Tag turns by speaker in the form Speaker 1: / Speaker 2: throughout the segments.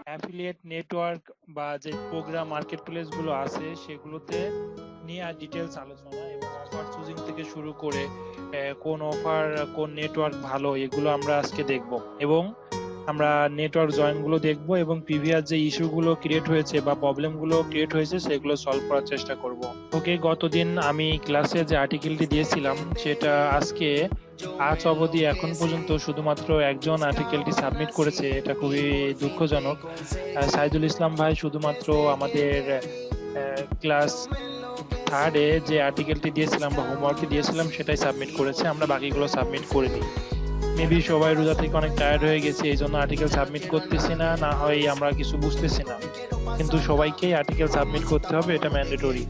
Speaker 1: Affiliate network বা যে programme market place গুলো আছে সেগুলোতে নিয়ে আর ডিটেলস আলোচনা এবং অফার চুজিং থেকে শুরু করে কোন অফার কোন নেটওয়ার্ক ভালো এগুলো আমরা আজকে দেখব এবং আমরা নেটওয়ার্ক জয়েন গুলো দেখবো এবং প্রিভিয়াস যে ইস্যুগুলো ক্রিয়েট হয়েছে বা প্রবলেম গুলো ক্রিয়েট হয়েছে সেগুলো সলভ করার চেষ্টা করব। ওকে, গতদিন আমি ক্লাসে যে আর্টিকেলটি দিয়েছিলাম সেটা আজকে আজ অবধি এখন পর্যন্ত শুধুমাত্র একজন আর্টিকেলটি সাবমিট করেছে। এটা খুবই দুঃখজনক। সাইদুল ইসলাম ভাই শুধুমাত্র আমাদের ক্লাস থার্ডে যে আর্টিকেলটি দিয়েছিলাম বা হোমওয়ার্কটি দিয়েছিলাম সেটাই সাবমিট করেছে, আমরা বাকিগুলো সাবমিট করিনি। মেবি সবাই রোজা থেকে অনেক টায়ার্ড হয়ে গেছে, এই জন্য আর্টিকেল সাবমিট করতেছি না, না হয় আমরা কিছু বুঝতেছি না, কিন্তু সবাইকেই আর্টিকেল সাবমিট করতে হবে, এটা ম্যান্ডেটরি।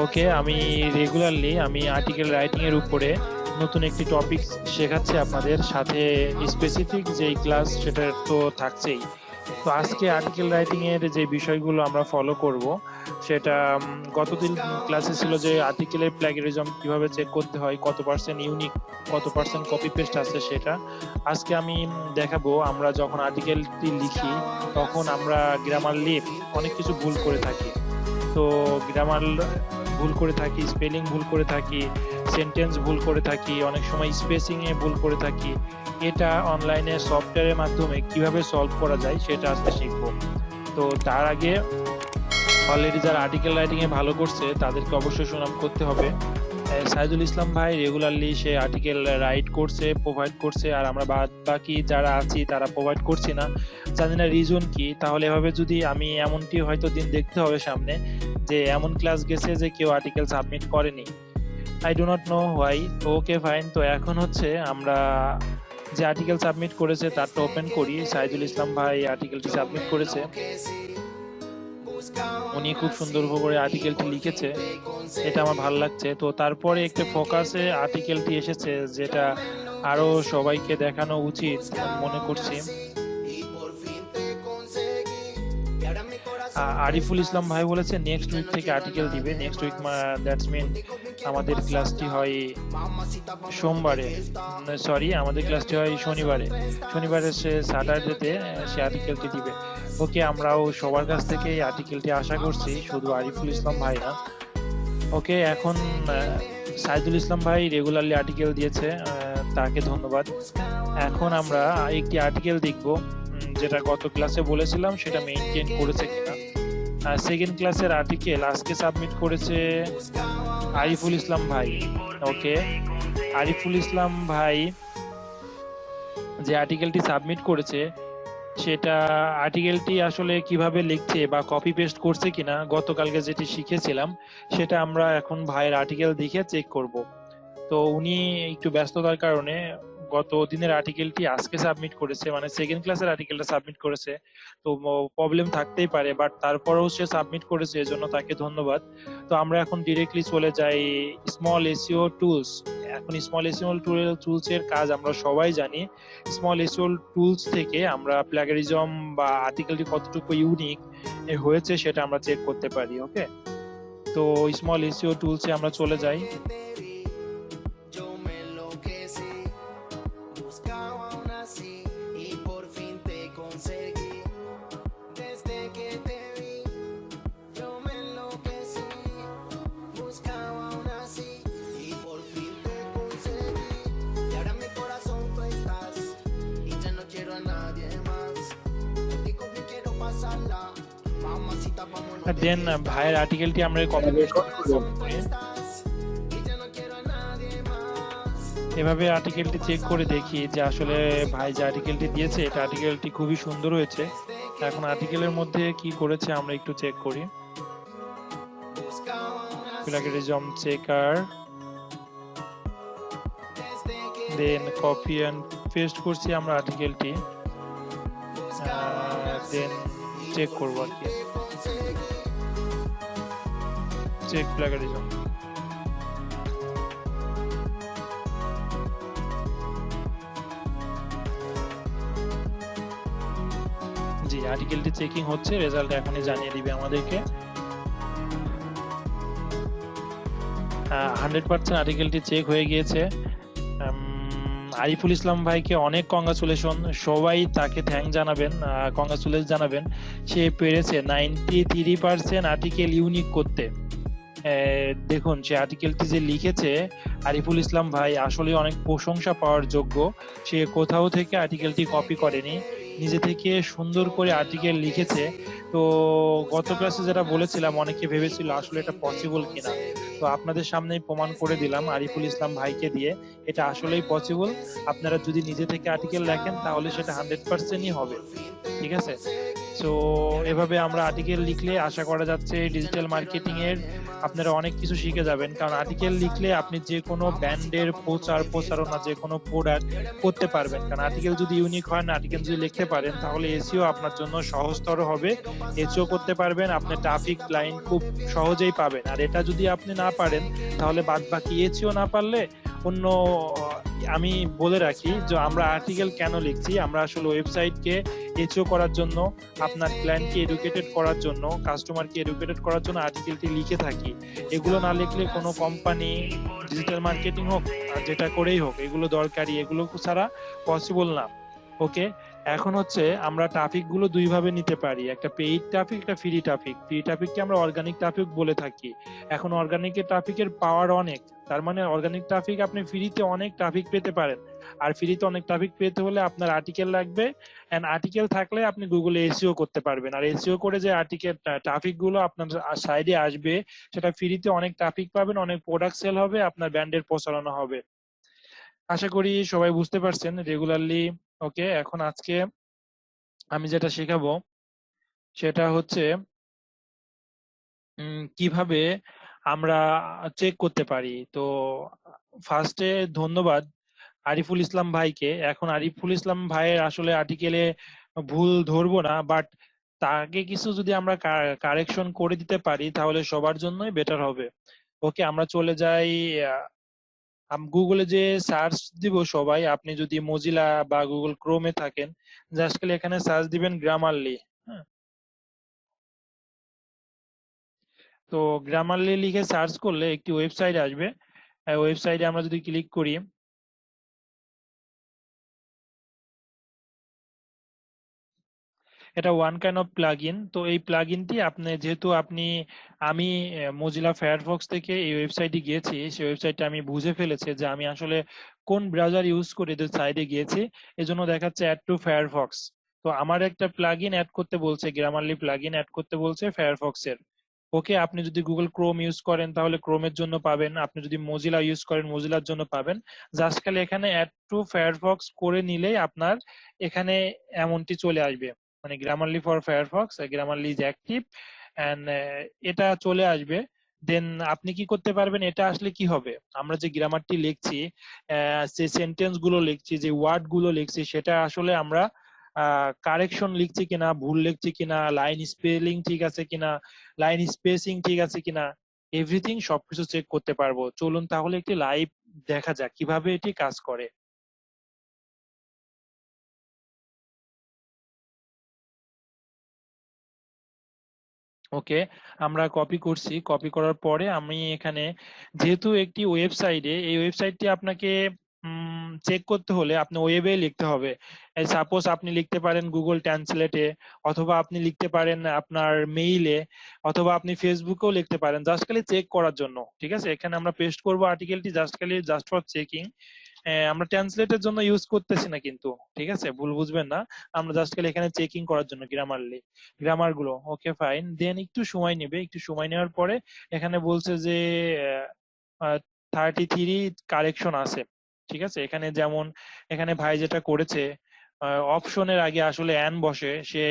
Speaker 1: ওকে, আমি রেগুলারলি আর্টিকেল রাইটিং এর উপরে নতুন একটি টপিক শেখাচ্ছি আপনাদের সাথে, স্পেসিফিক যেই ক্লাস সেটা তো থাকছেই। তো আজকে আর্টিকেল রাইটিং এর যে বিষয়গুলো আমরা ফলো করব সেটা গতদিন ক্লাসে ছিল যে আর্টিকেলের প্ল্যাগিয়ারিজম কিভাবে চেক করতে হয়, কত পার্সেন্ট ইউনিক, কত পার্সেন্ট কপি পেস্ট আছে সেটা আজকে আমি দেখাবো। আমরা যখন আর্টিকেলটি লিখি তখন আমরা গ্রামারলি অনেক কিছু ভুল করে থাকি। তো গ্রামার ভুল করে থাকি, স্পেলিং ভুল করে থাকি, সেন্টেন্স ভুল করে থাকি, অনেক সময় স্পেসিং এ ভুল করে থাকি। এটা অনলাইনে সফটওয়্যারের মাধ্যমে কিভাবে সলভ করা যায় সেটা আজকে শিখবো। তো তার আগে অলরেডি যারা আর্টিকেল রাইটিং এ ভালো করছে তাদেরকে অবশ্যই সুনাম করতে হবে। সাইদুল ইসলাম ভাই রেগুলারলি সে আর্টিকেল রাইট করছে, প্রোভাইড করছে, আর আমরা বাকি যারা আছি তারা প্রোভাইড করছি না, জানি না রিজন কি। তাহলে এভাবে যদি আমি এমনটি হয়তো দিন দেখতে হবে সামনে যে এমন ক্লাস গেছে যে কেউ আর্টিকেল সাবমিট করেনি। I do not know why. Okay fine, তো এখন হচ্ছে আমরা যে আর্টিকেল সাবমিট করেছে তারটা ওপেন করি। সাইদুল ইসলাম ভাই আর্টিকেলটি সাবমিট করেছে, উনি খুব সুন্দর করে আর্টিকেলটি লিখেছে, এটা আমার ভালো লাগছে। তো তারপরে একটা ফোকাসে আর্টিকেলটি এসেছে যেটা আরো সবাইকে দেখানো উচিত মনে করছি। আরিফুল ইসলাম ভাই বলেছে নেক্সট উইক থেকে আর্টিকেল দিবে। নেক্সট উইক দ্যাটস মিন আমাদের ক্লাসটি হয় সোমবারে, সরি আমাদের ক্লাসটি হয় শনিবারে। শনিবারে সে স্যাটারডেতে সে আর্টিকেলটি দিবে। ওকে, আমরাও সবার কাছ থেকে এই আর্টিকেলটি আশা করছি, শুধু আরিফুল ইসলাম ভাই না। ওকে, এখন সাইদুল ইসলাম ভাই রেগুলারলি আর্টিকেল দিয়েছে, তাকে ধন্যবাদ। এখন আমরা একটি আর্টিকেল দেখব যেটা গত ক্লাসে বলেছিলাম সেটা মেইনটেইন করেছে কিনা। সেকেন্ড ক্লাসের আর্টিকেল আজকে সাবমিট করেছে আরিফুল ইসলাম ভাই। ওকে, আরিফুল ইসলাম ভাই যে আর্টিকেলটি সাবমিট করেছে সেটা আর্টিকেলটি আসলে কিভাবে লিখছে বা কপি পেস্ট করছে কিনা গতকালকে যেটি শিখেছিলাম সেটা আমরা এখন ভাইয়ের আর্টিকেল দেখে চেক করব। তো উনি একটু ব্যস্ততার কারণে গত দিনের আর্টিকেলটি আজকে সাবমিট করেছে, মানে সেকেন্ড ক্লাসের আর্টিকেলটা সাবমিট করেছে। তো প্রবলেম থাকতেই পারে, বাট তারপরেও সে সাবমিট করেছে, এজন্য তাকে ধন্যবাদ। তো আমরা এখন ডিরেক্টলি চলে যাই স্মল এসইও টুলস। এখন স্মল এসইও টুলস এর কাজ আমরা সবাই জানি। স্মল এসইও টুলস থেকে আমরা প্লাগারিজম বা আর্টিকেলটি কতটুকু ইউনিক হয়েছে সেটা আমরা চেক করতে পারি। ওকে, তো স্মল এসইও টুলসে আমরা চলে যাই। দেন ভাইয়ের আর্টিকেলটি আমরা কপি পেস্ট করব। এভাবে আর্টিকেলটি চেক করে দেখি যে আসলে ভাই যে আর্টিকেলটি দিয়েছে এটা আর্টিকেলটি খুবই সুন্দর হয়েছে। এখন আর্টিকেলের মধ্যে কি করেছে আমরা একটু চেক করি। Plagiarism checker, then copy and paste করছি আমরা আর্টিকেলটি, দেন চেক করব আর কি। চেক প্লাগিয়ারিজম, জি আর্টিকেলটি চেকিং হচ্ছে, রেজাল্ট এখনই জানিয়ে দিবে আমাদেরকে। 100% আর্টিকেলটি চেক হয়ে গিয়েছে। আরিফুল ইসলাম ভাইকে অনেক কংগ্রাচুলেশন, সবাই তাকে থ্যাংক জানাবেন, কংগ্রাচুলেশন জানাবেন। সে পেরেছে 93% আর্টিকেল ইউনিক করতে। দেখুন সে আর্টিকেলটি যে লিখেছে, আরিফুল ইসলাম ভাই আসলে অনেক প্রশংসা পাওয়ার যোগ্য। সে কোথাও থেকে আর্টিকেলটি কপি করেনি, নিজে থেকে সুন্দর করে আর্টিকেল লিখেছে। তো গত ক্লাসে যেটা বলেছিলাম, অনেকে ভেবেছিল আসলে এটা পসিবল কিনা, তো আপনাদের সামনেই প্রমাণ করে দিলাম আরিফুল ইসলাম ভাইকে দিয়ে এটা আসলেই পসিবল। আপনারা যদি নিজে থেকে আর্টিকেল লেখেন তাহলে সেটা 100%ই হবে। ঠিক আছে, সো এভাবে আমরা আর্টিকেল লিখলে আশা করা যাচ্ছে ডিজিটাল মার্কেটিং এর আপনারা অনেক কিছু শিখে যাবেন। কারণ আর্টিকেল লিখলে আপনি যে কোনো ব্র্যান্ডের প্রচারণা, যে কোনো প্রোডাক্ট করতে পারবেন। কারণ আর্টিকেল যদি ইউনিক হয় না, আর্টিকেল যদি লিখতে পারেন তাহলে এসইও আপনার জন্য সহজতর হবে, এসইও করতে পারবেন, আপনি ট্রাফিক লাইন খুব সহজেই পাবেন। আর এটা যদি আপনি না পারেন তাহলে বাদ বাকি এসইও না পারলে অন্য আমি বলে রাখি যে আমরা আর্টিকেল কেন লিখছি, আমরা আসলে ওয়েবসাইটকে এসইও করার জন্য, আপনার ক্লায়েন্টকে এডুকেটেড করার জন্য, কাস্টমারকে এডুকেটেড করার জন্য আর্টিকেলটি লিখে থাকি। এগুলো না লিখলে কোনো কোম্পানি ডিজিটাল মার্কেটিং হোক আর যেটা করেই হোক, এগুলো দরকারি, এগুলো ছাড়া পসিবল না। ওকে, এখন হচ্ছে আমরা ট্রাফিক গুলো দুই ভাবে নিতে পারি, একটা পেইড ট্রাফিক, একটা ফ্রি ট্রাফিক। ফ্রি ট্রাফিককে আমরা অর্গানিক ট্রাফিক বলে থাকি। এখন অর্গানিক ট্রাফিকের পাওয়ার অনেক, তার মানে অর্গানিক ট্রাফিক আপনি ফ্রিতে অনেক ট্রাফিক পেতে পারেন। আর ফ্রিতে অনেক ট্রাফিক পেতে হলে আপনার আর্টিকেল লাগবে, এন্ড আর্টিকেল থাকলে আপনি গুগলে এসইও করতে পারবেন। আর এসইও করে যে আর্টিকেল ট্রাফিক গুলো আপনার সাইডে আসবে, সেটা ফ্রিতে অনেক ট্রাফিক পাবেন, অনেক প্রোডাক্ট সেল হবে, আপনার ব্র্যান্ডের প্রচারণা হবে। আশা করি সবাই বুঝতে পারছেন রেগুলারলি। ওকে, এখন আজকে আমি যেটা শেখাবো সেটা হচ্ছে কিভাবে আমরা চেক করতে পারি। তো ফার্স্টে ধন্যবাদ আরিফুল ইসলাম ভাইকে। এখন আরিফুল ইসলাম ভাইয়ের আসলে আর্টিকেলে ভুল ধরবো না, বাট তাকে কিছু যদি আমরা কারেকশন করে দিতে পারি তাহলে সবার জন্যই বেটার হবে। ওকে, আমরা চলে যাই গুগলে যে সার্চ দিব সবাই, আপনি যদি মজিলা বা গুগল ক্রোমে থাকেন, জাস্ট খালি এখানে সার্চ দিবেন গ্রামারলি। হ্যাঁ, তো গ্রামারলি লিখে সার্চ করলে একটি ওয়েবসাইট আসবে। ওয়েবসাইটে আমরা যদি ক্লিক করি, এটা ওয়ান কাইন্ড অফ প্লাগইন। তো এই প্লাগইনটি আপনি যেহেতু আমি মোজিলা ফায়ারফক্স থেকে এই ওয়েবসাইটে গিয়েছি, সেই ওয়েবসাইটটা আমি বুঝে ফেলেছি যে আমি আসলে কোন ব্রাউজার ইউজ করে এদের সাইডে গিয়েছি, এজন্য দেখাচ্ছে অ্যাড টু ফায়ারফক্স। তো আমার একটা প্লাগইন অ্যাড করতে বলছে, গ্রামারলি প্লাগইন অ্যাড করতে বলছে ফায়ারফক্স এর। ওকে, আপনি যদি গুগল ক্রোম ইউজ করেন তাহলে ক্রোমের জন্য পাবেন, আপনি যদি মজিলা ইউজ করেন মজিলার জন্য পাবেন। জাস্ট খালি এখানে অ্যাড টু ফায়ারফক্স করে নিলেই আপনার এখানে এমনটি চলে আসবে, মানে Grammarly for Firefox, Grammarly is active, and এটা চলে আসবে। দেন আপনি কি করতে পারবেন, এটা আসলে কি হবে, আমরা যে গ্রামারটি লিখছি, যে সেন্টেন্স গুলো লিখছি, যে ওয়ার্ড গুলো লিখছি, সেটা আসলে আমরা কারেকশন লিখছি কিনা, ভুল লিখছি কিনা, লাইন স্পেলিং ঠিক আছে কিনা, লাইন স্পেসিং ঠিক আছে কিনা, এভরিথিং সবকিছু চেক করতে পারবো। চলুন তাহলে একটি লাইভ দেখা যাক কিভাবে এটি কাজ করে। ওকে, আমরা কপি করছি, কপি করার পরে আমি এখানে যেহেতু একটি ওয়েবসাইটে, এই ওয়েবসাইটটি আপনাকে চেক করতে হলে আপনি ওয়েবে লিখতে হবে। সাপোজ আপনি লিখতে পারেন গুগল ট্রান্সলেটে, অথবা আপনি লিখতে পারেন আপনার মেইলে, অথবা আপনি ফেসবুকেও লিখতে পারেন, জাস্ট খালি চেক করার জন্য। ঠিক আছে, এখানে আমরা পেস্ট করব আর্টিকেলটি জাস্ট ফর চেকিং। আমরা ট্রান্সলেটের জন্য ইউজ করতেছি না কিন্তু, ঠিক আছে, ভুল বুঝবেন না। আমরা জাস্ট খালি এখানে চেকিং করার জন্য গ্রামার গুলো। ওকে ফাইন, দেন একটু সময় নেবে, একটু সময় নেওয়ার পরে এখানে বলছে যে 33 কারেকশন আছে। ঠিক আছে, এখানে যেমন এখানে ভাই যেটা করেছে, অপশনের আগে আসলে অ্যান বসে, সে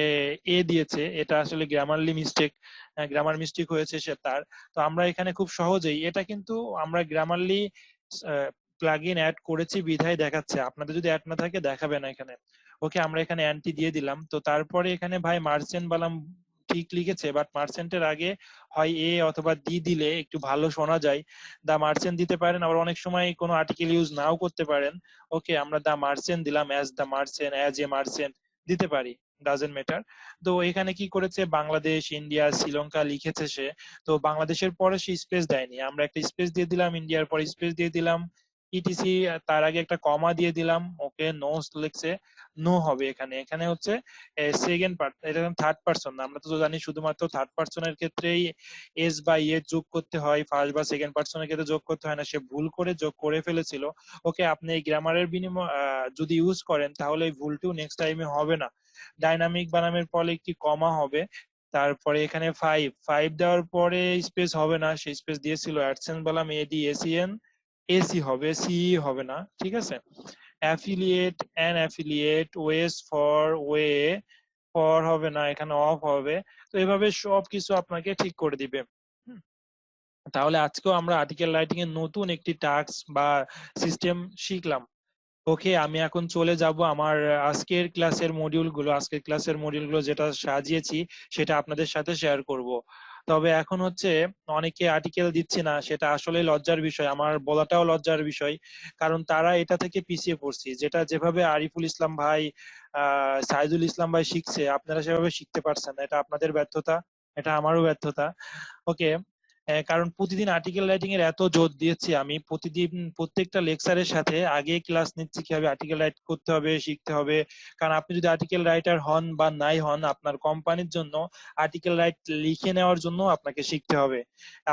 Speaker 1: এ দিয়েছে, এটা আসলে গ্রামারলি মিস্টেক, গ্রামার মিস্টেক হয়েছে সে তার। তো আমরা এখানে খুব সহজেই এটা কিন্তু আমরা গ্রামারলি প্লাগইন অ্যাড করেছি বিধায় দেখাচ্ছে, আপনাদের যদি অ্যাড না থাকে দেখাবে না এখানে। ওকে, আমরা এখানে অ্যান্টি দিয়ে দিলাম। তো তারপরে এখানে ভাই মার্চেন্ট বালাম ঠিক লিখেছে, বাট মার্চেন্টের আগে হয় এ অথবা ডি দিলে একটু ভালো শোনা যায়। দা মার্চেন্ট দিতে পারেন, আবার অনেক সময় কোনো আর্টিকেল ইউজ নাও করতে পারেন। ওকে, আমরা দা মার্চেন্ট দিলাম, as the merchant, as a merchant দিতে পারি, ডাজেন্ট ম্যাটার। তো এখানে কি করেছে, বাংলাদেশ, ইন্ডিয়া, শ্রীলঙ্কা লিখেছে সে। তো বাংলাদেশের পরে সে স্পেস দেয়নি, আমরা একটা স্পেস দিয়ে দিলাম, ইন্ডিয়ার পরে স্পেস দিয়ে দিলাম, ইটিসি, তার আগে একটা কমা দিয়ে দিলাম, ওকে নো লিখছে, নো হবে এখানে। এখানে হচ্ছে সেকেন্ড পার্ট, এটা থার্ড পার্সন না, আমরা তো জানি শুধুমাত্র থার্ড পার্সনের ক্ষেত্রেই এস বা ইয়ে যোগ করতে হয়, ফার্স্ট বা সেকেন্ড পার্সনের ক্ষেত্রে যোগ করতে হয় না, সে ভুল করে যোগ করে ফেলেছিল। ওকে, আপনি এই গ্রামারের বিনিময় যদি ইউজ করেন তাহলে এই ভুলটিও নেক্সট টাইমে হবে না। ডাইনামিক বানামের পরে একটি কমা হবে, তারপরে এখানে ফাইভ ফাইভ দেওয়ার পরে স্পেস হবে না, সেই স্পেস দিয়েছিল অ্যাডসেন্স বললাম এডি এসিএন, এসি হবে, সিই হবে না, ঠিক আছে। Affiliate an affiliate, ways for way, for হবে না, এখানে অফ হবে। তো এভাবে সব কিছু আপনাকে ঠিক করে দিবে। হুম, তাহলে আজকেও আমরা আর্টিকেল রাইটিং এর নতুন একটি টাস্ক বা সিস্টেম শিখলাম। ওকে, আমি এখন চলে যাব আমার আজকের ক্লাসের মডিউলগুলো যেটা সাজিয়েছি সেটা আপনাদের সাথে শেয়ার করব। তবে এখন হচ্ছে অনেকে আর্টিকেল দিচ্ছে না, সেটা আসলে লজ্জার বিষয়, আমার বলাটাও লজ্জার বিষয়, কারণ তারা এটা থেকে পিছিয়ে পড়ছি। যেটা যেভাবে আরিফুল ইসলাম ভাই, সাইদুল ইসলাম ভাই শিখছে, আপনারা সেভাবে শিখতে পারছেন না, এটা আপনাদের ব্যর্থতা, এটা আমারও ব্যর্থতা। ওকে, কারণ প্রতিদিন আর্টিকেল রাইটিং এর এত জোর দিয়েছি আমি, প্রতিদিন প্রত্যেকটা লেকচারের সাথে আগে ক্লাস নিচ্ছি কিভাবে আর্টিকেল রাইট করতে হবে, শিখতে হবে। কারণ আপনি যদি আর্টিকেল রাইটার হন বা নাই হন, আপনার কোম্পানির জন্য আর্টিকেল রাইট লিখে নেওয়ার জন্য আপনাকে শিখতে হবে।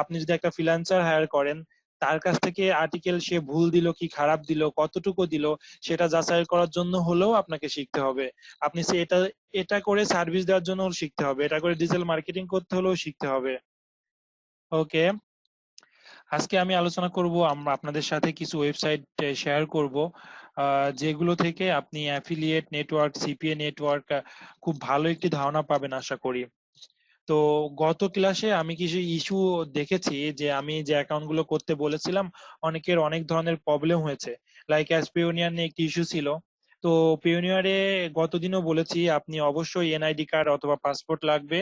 Speaker 1: আপনি যদি একটা ফ্রিল্যান্সার হায়ার করেন, তার কাছ থেকে আর্টিকেল সে ভুল দিল কি খারাপ দিল, কতটুকু দিল, সেটা যাচাই করার জন্য হলেও আপনাকে শিখতে হবে। আপনি সে এটা এটা করে সার্ভিস দেওয়ার জন্য শিখতে হবে, এটা করে ডিজিটাল মার্কেটিং করতে হলেও শিখতে হবে। ওকে, আজকে আমি আলোচনা করব, আমরা আপনাদের সাথে কিছু ওয়েবসাইট শেয়ার করব, যেগুলো থেকে আপনি অ্যাফিলিয়েট নেটওয়ার্ক, সিপিএ নেটওয়ার্ক খুব ভালো একটি ধারণা পাবেন আশা করি। তো গত ক্লাসে আমি কিছু ইস্যু দেখেছি, যে আমি যে অ্যাকাউন্ট গুলো করতে বলেছিলাম অনেকের অনেক ধরনের প্রবলেম হয়েছে। লাইক অ্যাজ পিওনিয়ার নিয়ে একটি ইস্যু ছিল। তো পিওনিয়ারে গতদিনও বলেছি আপনি অবশ্যই এনআইডি কার্ড অথবা পাসপোর্ট লাগবে।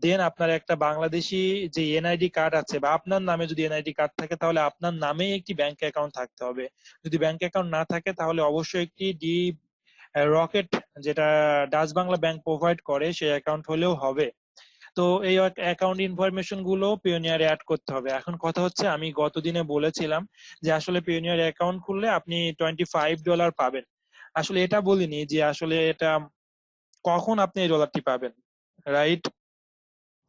Speaker 1: দেন আপনার একটা বাংলাদেশি যে এনআইডি কার্ড আছে, বা আপনার নামে যদি এনআইডি কার্ড থাকে তাহলে আপনার নামেই একটি ব্যাংক অ্যাকাউন্ট থাকতে হবে। যদি ব্যাংক অ্যাকাউন্ট না থাকে তাহলে অবশ্যই একটি রকেট, যেটা ডাচ বাংলা ব্যাংক প্রোভাইড করে, সেই অ্যাকাউন্ট হলেও হবে। তো এই অ্যাকাউন্ট ইনফরমেশন গুলো পিওনিয়ারে অ্যাড করতে হবে। এখন কথা হচ্ছে, আমি গতদিনে বলেছিলাম যে আসলে পিওনিয়ার অ্যাকাউন্ট খুললে আপনি $25 পাবেন। আসলে এটা বলিনি যে আসলে এটা কখন আপনি এই ডলারটি পাবেন, রাইট?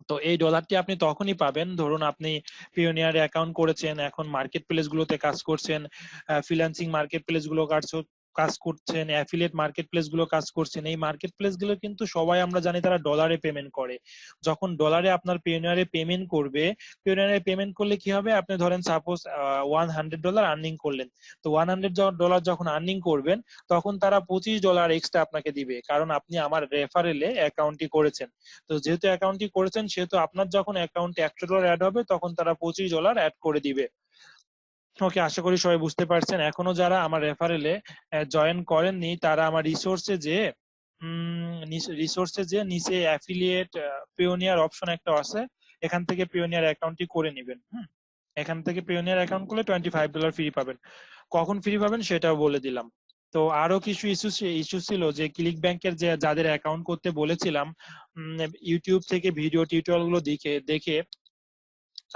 Speaker 1: তো এই ডলারটি আপনি তখনই পাবেন, ধরুন আপনি পিওনিয়ার অ্যাকাউন্ট করেছেন, এখন মার্কেট প্লেস গুলোতে কাজ করছেন, ফ্রিল্যান্সিং মার্কেট প্লেস গুলো কাজ করছেন, অ্যাফিলিয়েট মার্কেট প্লেস গুলো কাজ করছেন। এই মার্কেট প্লেস গুলো কিন্তু সবাই আমরা জানি তারা ডলারে পেমেন্ট করে। যখন ডলারে আপনার পিওনিয়ারে পেমেন্ট করবে, পিওনিয়ারে পেমেন্ট করলে কি হবে, আপনি ধরেন সাপোজ $100 আর্নিং করলেন। তো $100 যখন আর্নিং করবেন, তখন তারা $25 এক্সট্রা আপনাকে দিবে, কারণ আপনি আমার রেফারেলে অ্যাকাউন্টটি করেছেন। তো যেহেতু অ্যাকাউন্টটি করেছেন, সেহেতু আপনার যখন অ্যাকাউন্টে $100 অ্যাড হবে, তখন তারা $25 অ্যাড করে দিবে। ওকে, আশা করি সবাই বুঝতে পারছেন। এখনো যারা আমার রেফারেলে জয়েন করেননি, তারা আমার রিসোর্সে যে নিচে অ্যাফিলিয়েট পিওনিয়ার অপশন একটা আছে, এখান থেকে পিওনিয়ার অ্যাকাউন্টটি করে নেবেন। এখান থেকে পিওনিয়ার অ্যাকাউন্ট করলে $25 ফ্রি পাবেন। কখন ফ্রি পাবেন সেটাও বলে দিলাম। তো আরো কিছু ইস্যু ছিল, যে ক্লিক ব্যাংকের যে যাদের অ্যাকাউন্ট করতে বলেছিলাম, ইউটিউব থেকে ভিডিও টিউটোরিয়াল গুলো দেখে দেখে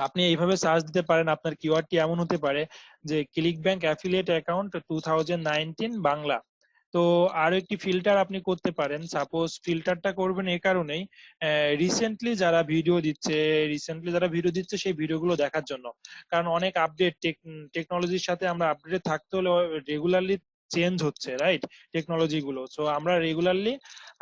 Speaker 1: আপনি এইভাবে সার্চ দিতে পারেন, আপনার কিওয়ার্ডটি এমন হতে পারে যে click bank affiliate account 2019 Bangla. তো আরো একটি ফিল্টার আপনি করতে পারেন। সাপোজ ফিল্টারটা করবেন এই কারণেই, রিসেন্টলি যারা ভিডিও দিচ্ছে সেই ভিডিওগুলো দেখার জন্য। কারণ অনেক আপডেট, টেকনোলজির সাথে আমরা আপডেট থাকতে হলে রেগুলারলি চেঞ্জ হচ্ছে, রাইট? টেকনোলজি গুলো, সো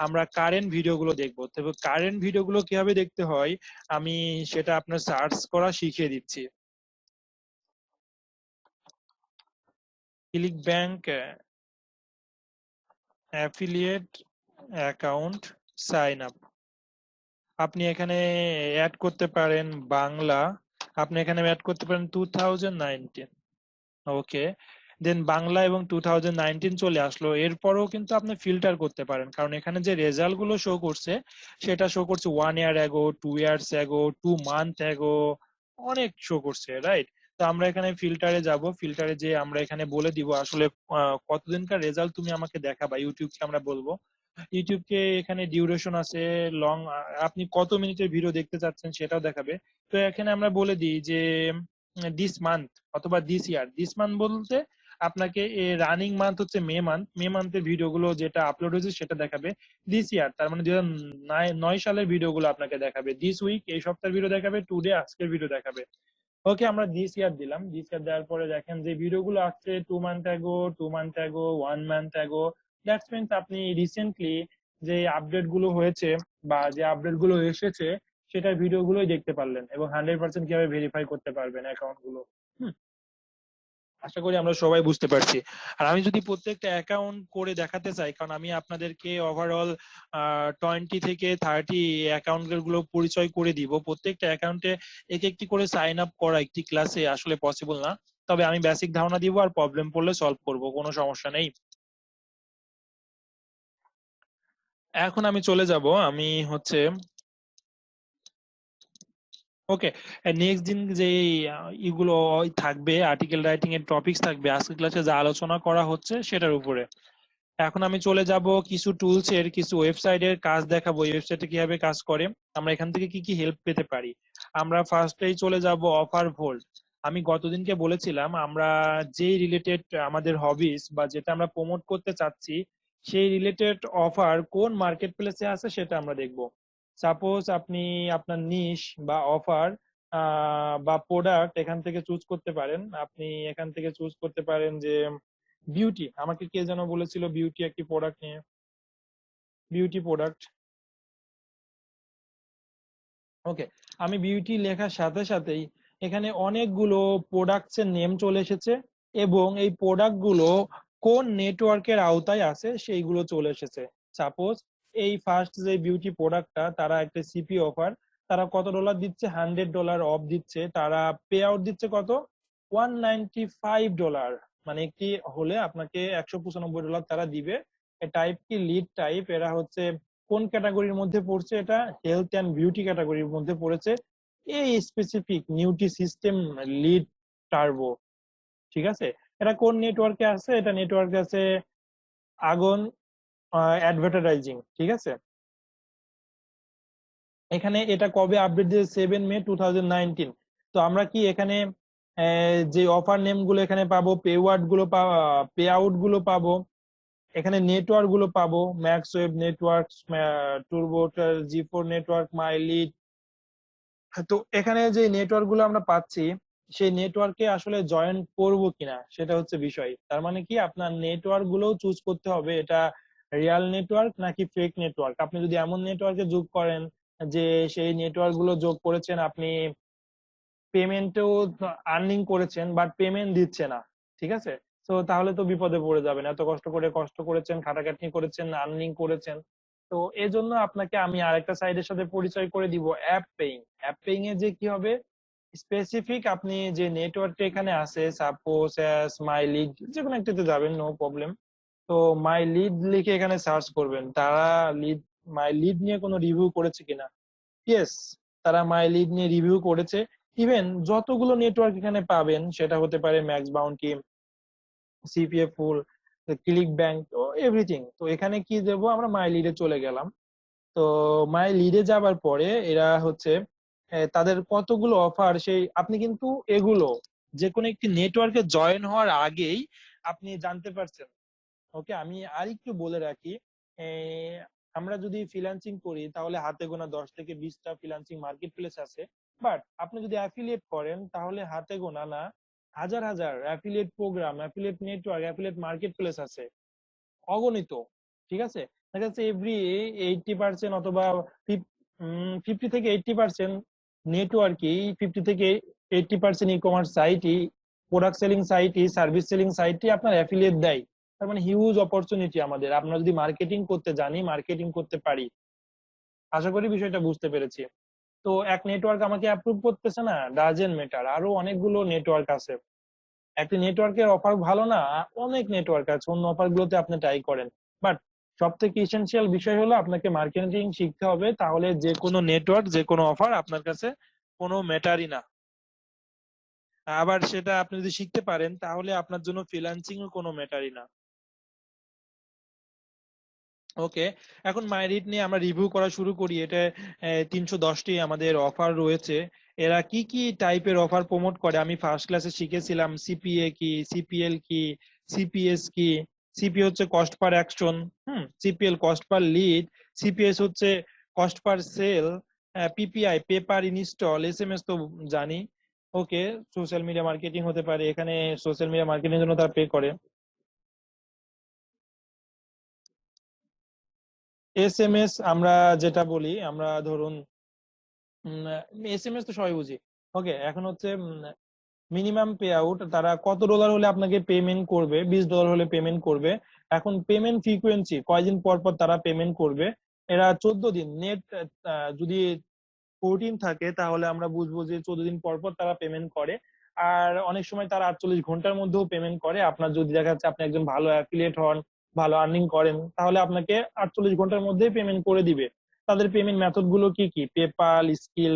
Speaker 1: আমরা কারেন্ট ভিডিও গুলো দেখবো। তবে কারেন্ট ভিডিও গুলো কিভাবে দেখতে হয় আমি সেটা আপনার সার্চ করা শিখিয়ে দিচ্ছি। Click bank affiliate account sign up, আপনি এখানে অ্যাড করতে পারেন বাংলা, আপনি এখানে অ্যাড করতে পারেন 2019। ওকে, দেন বাংলা এবং 2019 চলে আসলো। এরপরেও কিন্তু আপনি ফিল্টার করতে পারেন, কারণ এখানে যে রেজাল্ট গুলো শো করছে সেটা শো করছে 1 year ago, 2 years ago, 2 month ago, অনেক শো করছে, রাইট? তো আমরা এখানে ফিল্টারে যাব, ফিল্টারে যে আমরা এখানে বলে দিব আসলে কতদিনকার রেজাল্ট তুমি আমাকে দেখাবা। ইউটিউবকে আমরা বলবো, ইউটিউবকে এখানে ডিউরেশন আছে লং, আপনি কত মিনিটের ভিডিও দেখতে চাচ্ছেন সেটাও দেখাবে। তো এখানে আমরা বলে দিই যে দিস মান্থ অথবা দিস ইয়ার। দিস মান্থ বলতে আপনাকে রানিং মান্থ হচ্ছে মে মান্থ, মে মান্থের ভিডিওগুলো যেটা আপলোড হয়েছে সেটা দেখাবে। দিস ইয়ার তার মানে 2009 সালের ভিডিওগুলো আপনাকে দেখাবে। দিস উইক এই সপ্তাহের ভিডিও দেখাবে, টুডে আজকের ভিডিও দেখাবে। ওকে, আমরা দিস ইয়ার দিলাম। দিস ইয়ার দেওয়ার পরে দেখেন যে ভিডিওগুলো আসছে 2 month ago, 2 month ago, 1 month ago. That's means আপনি রিসেন্টলি যে আপডেট গুলো হয়েছে বা যে আপডেট গুলো এসেছে সেটার ভিডিও গুলোই দেখতে পারলেন এবং 100% কিভাবে ভেরিফাই করতে পারবেন অ্যাকাউন্ট গুলো। আশা করি আমরা সবাই বুঝতে পারছি। আর আমি যদি প্রত্যেকটা অ্যাকাউন্ট করে দেখাতে চাই, কারণ আমি আপনাদেরকে ওভারঅল 20 থেকে 30 অ্যাকাউন্ট গুলো পরিচয় করে দিব, প্রত্যেকটা অ্যাকাউন্টে এক একটি করে সাইন আপ করা একটি ক্লাসে আসলে পসিবল না। তবে আমি বেসিক ধারণা দিব আর প্রবলেম পড়লে সলভ করব, কোনো সমস্যা নেই। এখন আমি চলে যাব, আমি হচ্ছে ওকে নেক্সট দিন যে এগুলো থাকবে, আর্টিকেল রাইটিং এর টপিকস থাকবে আজকের ক্লাসে যা আলোচনা করা হচ্ছে সেটার উপরে। এখন আমি চলে যাব কিছু টুলস এর, কিছু ওয়েবসাইটের কাজ দেখাবো, এই ওয়েবসাইটে কিভাবে কাজ করে, আমরা এখান থেকে কি কি হেল্প পেতে পারি। আমরা ফার্স্টেই চলে যাব অফার ভোল্ট। আমি গতদিনকে বলেছিলাম আমরা যেই রিলেটেড আমাদের হবিস বা যেটা আমরা প্রমোট করতে চাচ্ছি সেই রিলেটেড অফার কোন মার্কেট প্লেসে আছে সেটা আমরা দেখব। সাপোজ আপনি আপনার নিশ বা অফার বা প্রোডাক্ট এখান থেকে চুজ করতে পারেন। আপনি এখান থেকে চুজ করতে পারেন যে বিউটি, আমাকে কে যেন বলেছিল বিউটি একটি প্রোডাক্ট নিয়ে, বিউটি প্রোডাক্ট। ওকে, আমি বিউটি লেখার সাথে সাথেই এখানে অনেকগুলো প্রোডাক্টস এর নেম চলে এসেছে এবং এই প্রোডাক্ট গুলো কোন নেটওয়ার্কের আওতায় আছে সেইগুলো চলে এসেছে। সাপোজ এই ফার্স্ট যে বিউটি প্রোডাক্টটা, তারা একটা সিপি অফার, তারা কত ডলার দিচ্ছে, $100 অফ দিচ্ছে, তারা পে আউট দিচ্ছে কত, $195। মানে একটি হলে আপনাকে $195 তারা দিবে। টাইপ কি, লিড টাইপ। এরা হচ্ছে কোন ক্যাটাগরির মধ্যে পড়ছে, এটা হেলথ অ্যান্ড বিউটি ক্যাটাগরির মধ্যে পড়েছে। এই স্পেসিফিক নিউটি সিস্টেম লিড টার্বো, ঠিক আছে। এটা কোন নেটওয়ার্কে আছে, এটা নেটওয়ার্কে আছে আগন অ্যাডভার্টাইজিং, ঠিক আছে। এখানে এটা কবে আপডেট দিয়েছে, 7 মে 2019। তো আমরা কি এখানে যে অফার নেম গুলো এখানে পাবো, পে ওয়ার্ড গুলো পে আউট গুলো পাবো, এখানে নেটওয়ার্ক গুলো পাবো, ম্যাক্স ওয়েব নেটওয়ার্ক, টুরবো, জি4 নেটওয়ার্ক, মাই লিড। তো এখানে যে নেটওয়ার্ক গুলো আমরা পাচ্ছি সেই নেটওয়ার্কে আসলে জয়েন করব কিনা সেটা হচ্ছে বিষয়। তার মানে কি আপনার নেটওয়ার্ক গুলো চুজ করতে হবে, এটা রিয়াল নেটওয়ার্ক নাকি ফেক নেটওয়ার্ক। আপনি যদি এমন নেটওয়ার্কে যোগ করেন যে সেই নেটওয়ার্ক গুলো যোগ করেছেন আপনি, পেমেন্টও আর্নিং করেছেন বাট পেমেন্ট দিচ্ছে না, ঠিক আছে, তো তাহলে তো বিপদে পড়ে যাবেন। এত কষ্ট করেছেন, খাটাখাটনি করেছেন, আর্নিং করেছেন। তো এজন্য আপনাকে আমি আরেকটা সাইডের সাথে পরিচয় করে দিব, অ্যাপ পেইং। অ্যাপ পেইং এ যে কি হবে, স্পেসিফিক আপনি যে নেটওয়ার্কটা এখানে আছে, সাপোজ মাই লিড, যে কোনো একটাতে যাবেন, নো প্রবলেম। তো মাই লিড লিখে এখানে সার্চ করবেন, তারা লিড, মাই লিড নিয়ে কোনো রিভিউ করেছে কিনা। ইয়েস, তারা মাই লিড নিয়ে রিভিউ করেছে। ইভেন যতগুলো নেটওয়ার্ক এখানে পাবেন, সেটা হতে পারে ম্যাক্স বাউন্টি, সিপিএফ ফুল, ক্লিক ব্যাংক, তো এভরিথিং। তো এখানে কি দেবো, আমরা মাই লিডে চলে গেলাম। তো মাই লিডে যাবার পরে এরা হচ্ছে তাদের কতগুলো অফার, সেই আপনি কিন্তু এগুলো যে কোনো একটি নেটওয়ার্কে জয়েন হওয়ার আগেই আপনি জানতে পারছেন। ওকে, আমি আরেকটু বলে রাখি, আমরা যদি ফ্রিল্যান্সিং করি তাহলে হাতে গোনা 10 থেকে 20টা ফ্রিল্যান্সিং মার্কেট প্লেস আছে। বাট আপনি যদি অ্যাফিলিয়েট করেন তাহলে হাতে গোনা না, হাজার হাজার affiliate programme, affiliate network, affiliate market place আছে, অগণিত। ঠিক আছে, দেখা যাচ্ছে এভরি 80% অথবা 50 থেকে 80% নেটওয়ার্কই, 50 থেকে 80% ই কমার্স সাইটই, প্রোডাক্ট সেলিং সাইটই, সার্ভিস সেলিং সাইটই আপনার অ্যাফিলিয়েট দেয়। তার মানে হিউজ অপরচুনিটি আমাদের, আমরা যদি মার্কেটিং করতে জানি, মার্কেটিং করতে পারি। আশা করি বিষয়টা বুঝতে পেরেছি। তো এক নেটওয়ার্ক আমাকে অ্যাপ্রুভ করতেছে না, ডাজেন্ট ম্যাটার, আরো অনেকগুলো নেটওয়ার্ক আছে। একটি নেটওয়ার্কের অফার ভালো না, অনেক নেটওয়ার্ক আছে, অন্য অফার গুলোতে আপনি ট্রাই করেন। বাট সব থেকে ইসেনশিয়াল বিষয় হলো আপনাকে মার্কেটিং শিখতে হবে, তাহলে যে কোনো নেটওয়ার্ক, যে কোনো অফার আপনার কাছে কোনো ম্যাটারই না। আবার সেটা আপনি যদি শিখতে পারেন তাহলে আপনার জন্য ফ্রিল্যান্সিং ও কোনো ম্যাটারই না। ওকে, এখন মাইরিট নিয়ে আমরা রিভিউ করা শুরু করি। এটা 310টি আমাদের অফার রয়েছে এরা কি কি টাইপের অফার প্রমোট করে আমি ফার্স্ট ক্লাসে শিখেছিলাম। সিপিএ কি, সিপিএল কি, সিপিএস কি। সিপি হচ্ছে cost per action, CPL cost per lead, CPS হচ্ছে cost per sale, PPI pay per install, SMS তো জানি। ওকে, সোশ্যাল মিডিয়া মার্কেটিং হতে পারে, এখানে সোশ্যাল মিডিয়া মার্কেটিং এর জন্য তারা পে করে। এসএমএস আমরা যেটা বলি, আমরা ধরুন এসএমএস তো সবাই বুঝি। ওকে, এখন হচ্ছে মিনিমাম পে আউট, তারা কত ডলার হলে আপনাকে পেমেন্ট করবে, $20 হলে পেমেন্ট করবে। এখন পেমেন্ট ফ্রিকোয়েন্সি কয়দিন পর পর তারা পেমেন্ট করবে। এরা 14 দিন নেট, যদি 14 থাকে তাহলে আমরা বুঝবো যে 14 দিন পর পর তারা পেমেন্ট করে। আর অনেক সময় তারা 48 ঘন্টার মধ্যেও পেমেন্ট করে। আপনার যদি দেখা যাচ্ছে আপনি একজন ভালো অ্যাফিলিয়েট হন, ভালো আর্নিং করেন, তাহলে আপনাকে 48 ঘন্টার মধ্যেই পেমেন্ট করে দিবে। তাদের পেমেন্ট মেথড গুলো কি কি? পেপাল, স্কিল,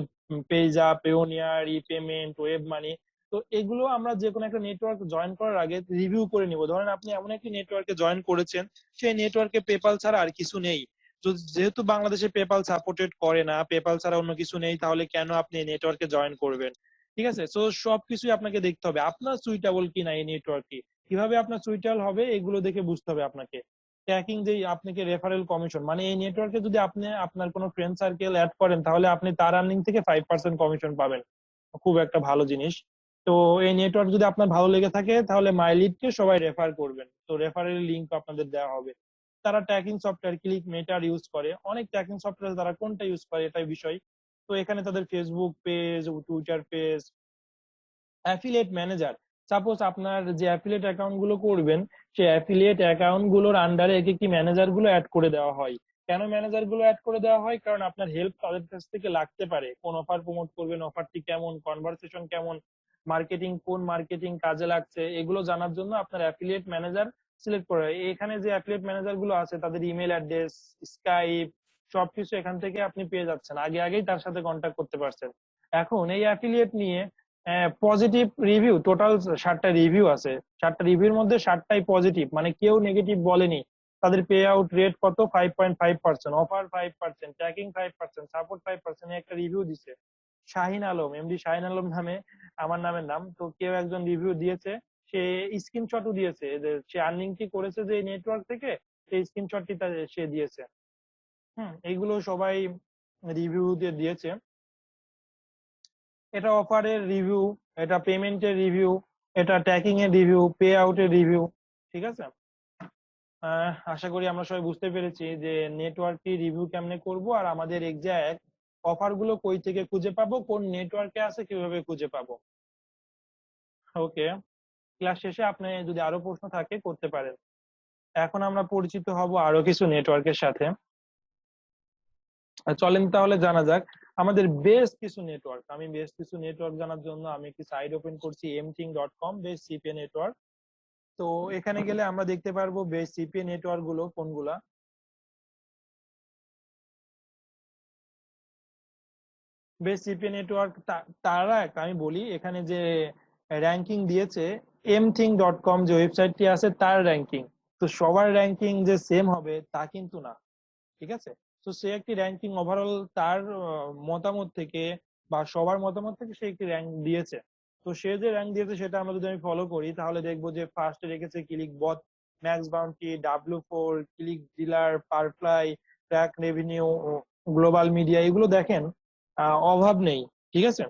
Speaker 1: পেজা, পেওনিয়ার, ই পেমেন্ট, ওয়েব মানি। তো এগুলো আমরা যে কোনো একটা নেটওয়ার্ক জয়েন করার আগে রিভিউ করে নিব। ধরেন আপনি এমন একটি নেটওয়ার্কে জয়েন করেছেন, সেই নেটওয়ার্কে পেপাল ছাড়া আর কিছু নেই। তো যেহেতু বাংলাদেশে পেপাল সাপোর্টেড করে না, পেপাল ছাড়া অন্য কিছু নেই, তাহলে কেন আপনি নেটওয়ার্কে জয়েন করবেন? ঠিক আছে, তো সবকিছুই আপনাকে দেখতে হবে আপনার সুইটেবল কিনা এই নেটওয়ার্কে। কিভাবে আপনার সুইটেবল হবে এগুলো দেখে বুঝতে হবে আপনাকে। ট্র্যাকিং যে আপনাকে রেফারেল কমিশন, মানে এই নেটওয়ার্কে যদি আপনি আপনার কোনো ফ্রেন্ড সার্কেল অ্যাড করেন তাহলে আপনি তার আর্নিং থেকে 5% কমিশন পাবেন। খুব একটা ভালো জিনিস। তো এই নেটওয়ার্ক যদি আপনার ভালো লেগে থাকে তাহলে মাইলিডকে সবাই রেফার করবেন, তো রেফারেল লিংক আপনাদের দেওয়া হবে। তারা ট্র্যাকিং সফটওয়্যার ক্লিক মেটার ইউজ করে, অনেক ট্র্যাকিং সফটওয়্যার তারা কোনটা ইউজ করে এটাই বিষয়। তো এখানে তাদের Facebook page, Twitter page, affiliate manager. Suppose আপনার যে অ্যাফিলিয়েট অ্যাকাউন্ট গুলো করবেন, সেই অ্যাফিলিয়েট অ্যাকাউন্ট গুলোর আন্ডারে এক একটি ম্যানেজার গুলো অ্যাড করে দেওয়া হয়। কেন ম্যানেজার গুলো অ্যাড করে দেওয়া হয়? কারণ আপনার হেল্প তাদের কাছ থেকে লাগতে পারে। কোন অফার প্রমোট করবেন, অফারটি কেমন, কনভারসেশন কেমন, মার্কেটিং কোন মার্কেটিং কাজে লাগছে, এগুলো জানার জন্য আপনার অ্যাফিলিয়েট ম্যানেজার সিলেক্ট করে। এখানে যে অ্যাফিলিয়েট ম্যানেজার গুলো আছে তাদের ইমেল অ্যাড্রেস, স্কাইপ, সবকিছু এখান থেকে আপনি পেয়ে যাচ্ছেন, আগে আগেই তার সাথে কন্ট্যাক্ট করতে পারছেন। এখন এই অ্যাফিলিয়েট নিয়ে পজিটিভ রিভিউ টোটাল 7টা রিভিউ আছে। 7টা রিভিউর মধ্যে 7টাই পজিটিভ, মানে কেউ নেগেটিভ বলেনি। তাদের পে আউট রেট কত? 5.5%, অফার 5%, ট্র্যাকিং 5%, সাপোর্ট 5%, একটা রিভিউ দিছে শাহিন আলম, এমডি শাহিন আলম নামে, আমার নামের নাম। তো কেউ একজন রিভিউ দিয়েছে, সে স্ক্রিনশটও দিয়েছে যে সে আর্নিং কি করেছে যে নেটওয়ার্ক থেকে, সেই স্ক্রিনশটটি সে দিয়েছে। এইগুলো সবাই রিভিউ দিয়ে দিয়েছে। এটা অফারের রিভিউ, এটা পেমেন্টের রিভিউ, এটা ট্র্যাকিং এর রিভিউ, পে আউটের রিভিউ। ঠিক আছে, আশা করি আমরা সবাই বুঝতে পেরেছি যে নেটওয়ার্কে রিভিউ কেমনে করব, আর আমাদের এক্সাক্ট অফার গুলো কই থেকে খুঁজে পাবো, কোন নেটওয়ার্কে আছে কিভাবে খুঁজে পাবো। ওকে, ক্লাস শেষে আপনি যদি আরো প্রশ্ন থাকে করতে পারেন। এখন আমরা পরিচিত হব আরো কিছু নেটওয়ার্কের সাথে। চলেন তাহলে জানা যাক আমাদের বেস্ট কিছু নেটওয়ার্ক। আমি বেস্ট কিছু নেটওয়ার্ক জানার জন্য আমি একটি সাইট ওপেন করছি, mting.com, বেস্ট সিপিএ নেটওয়ার্ক। তো এখানে গেলে আমরা দেখতে পারবো বেস্ট সিপিএ নেটওয়ার্ক গুলো কোনগুলা। বেস্ট সিপিএ নেটওয়ার্ক তারা আমি বলি, এখানে যে র্যাঙ্কিং দিয়েছে, mting.com যে ওয়েবসাইটটি আছে তার র্যাঙ্কিং। তো সবার র্যাঙ্কিং যে সেম হবে তা কিন্তু না। ঠিক আছে, তো সে একটি র্যাঙ্কিং ওভারঅল তার মতামত থেকে বা সবার মতামত থেকে সে একটি র্যাঙ্ক দিয়েছে। তো সে যে র্যাঙ্ক দিয়েছে সেটা আমরা যদি আমি ফলো করি তাহলে দেখবো যে ফার্স্টে রেখেছে Click Bot, Max Bounty, W4, Click Dealer, PeerFly, Track Revenue, Global Media. এগুলো দেখেন অভাব নেই। ঠিক আছে,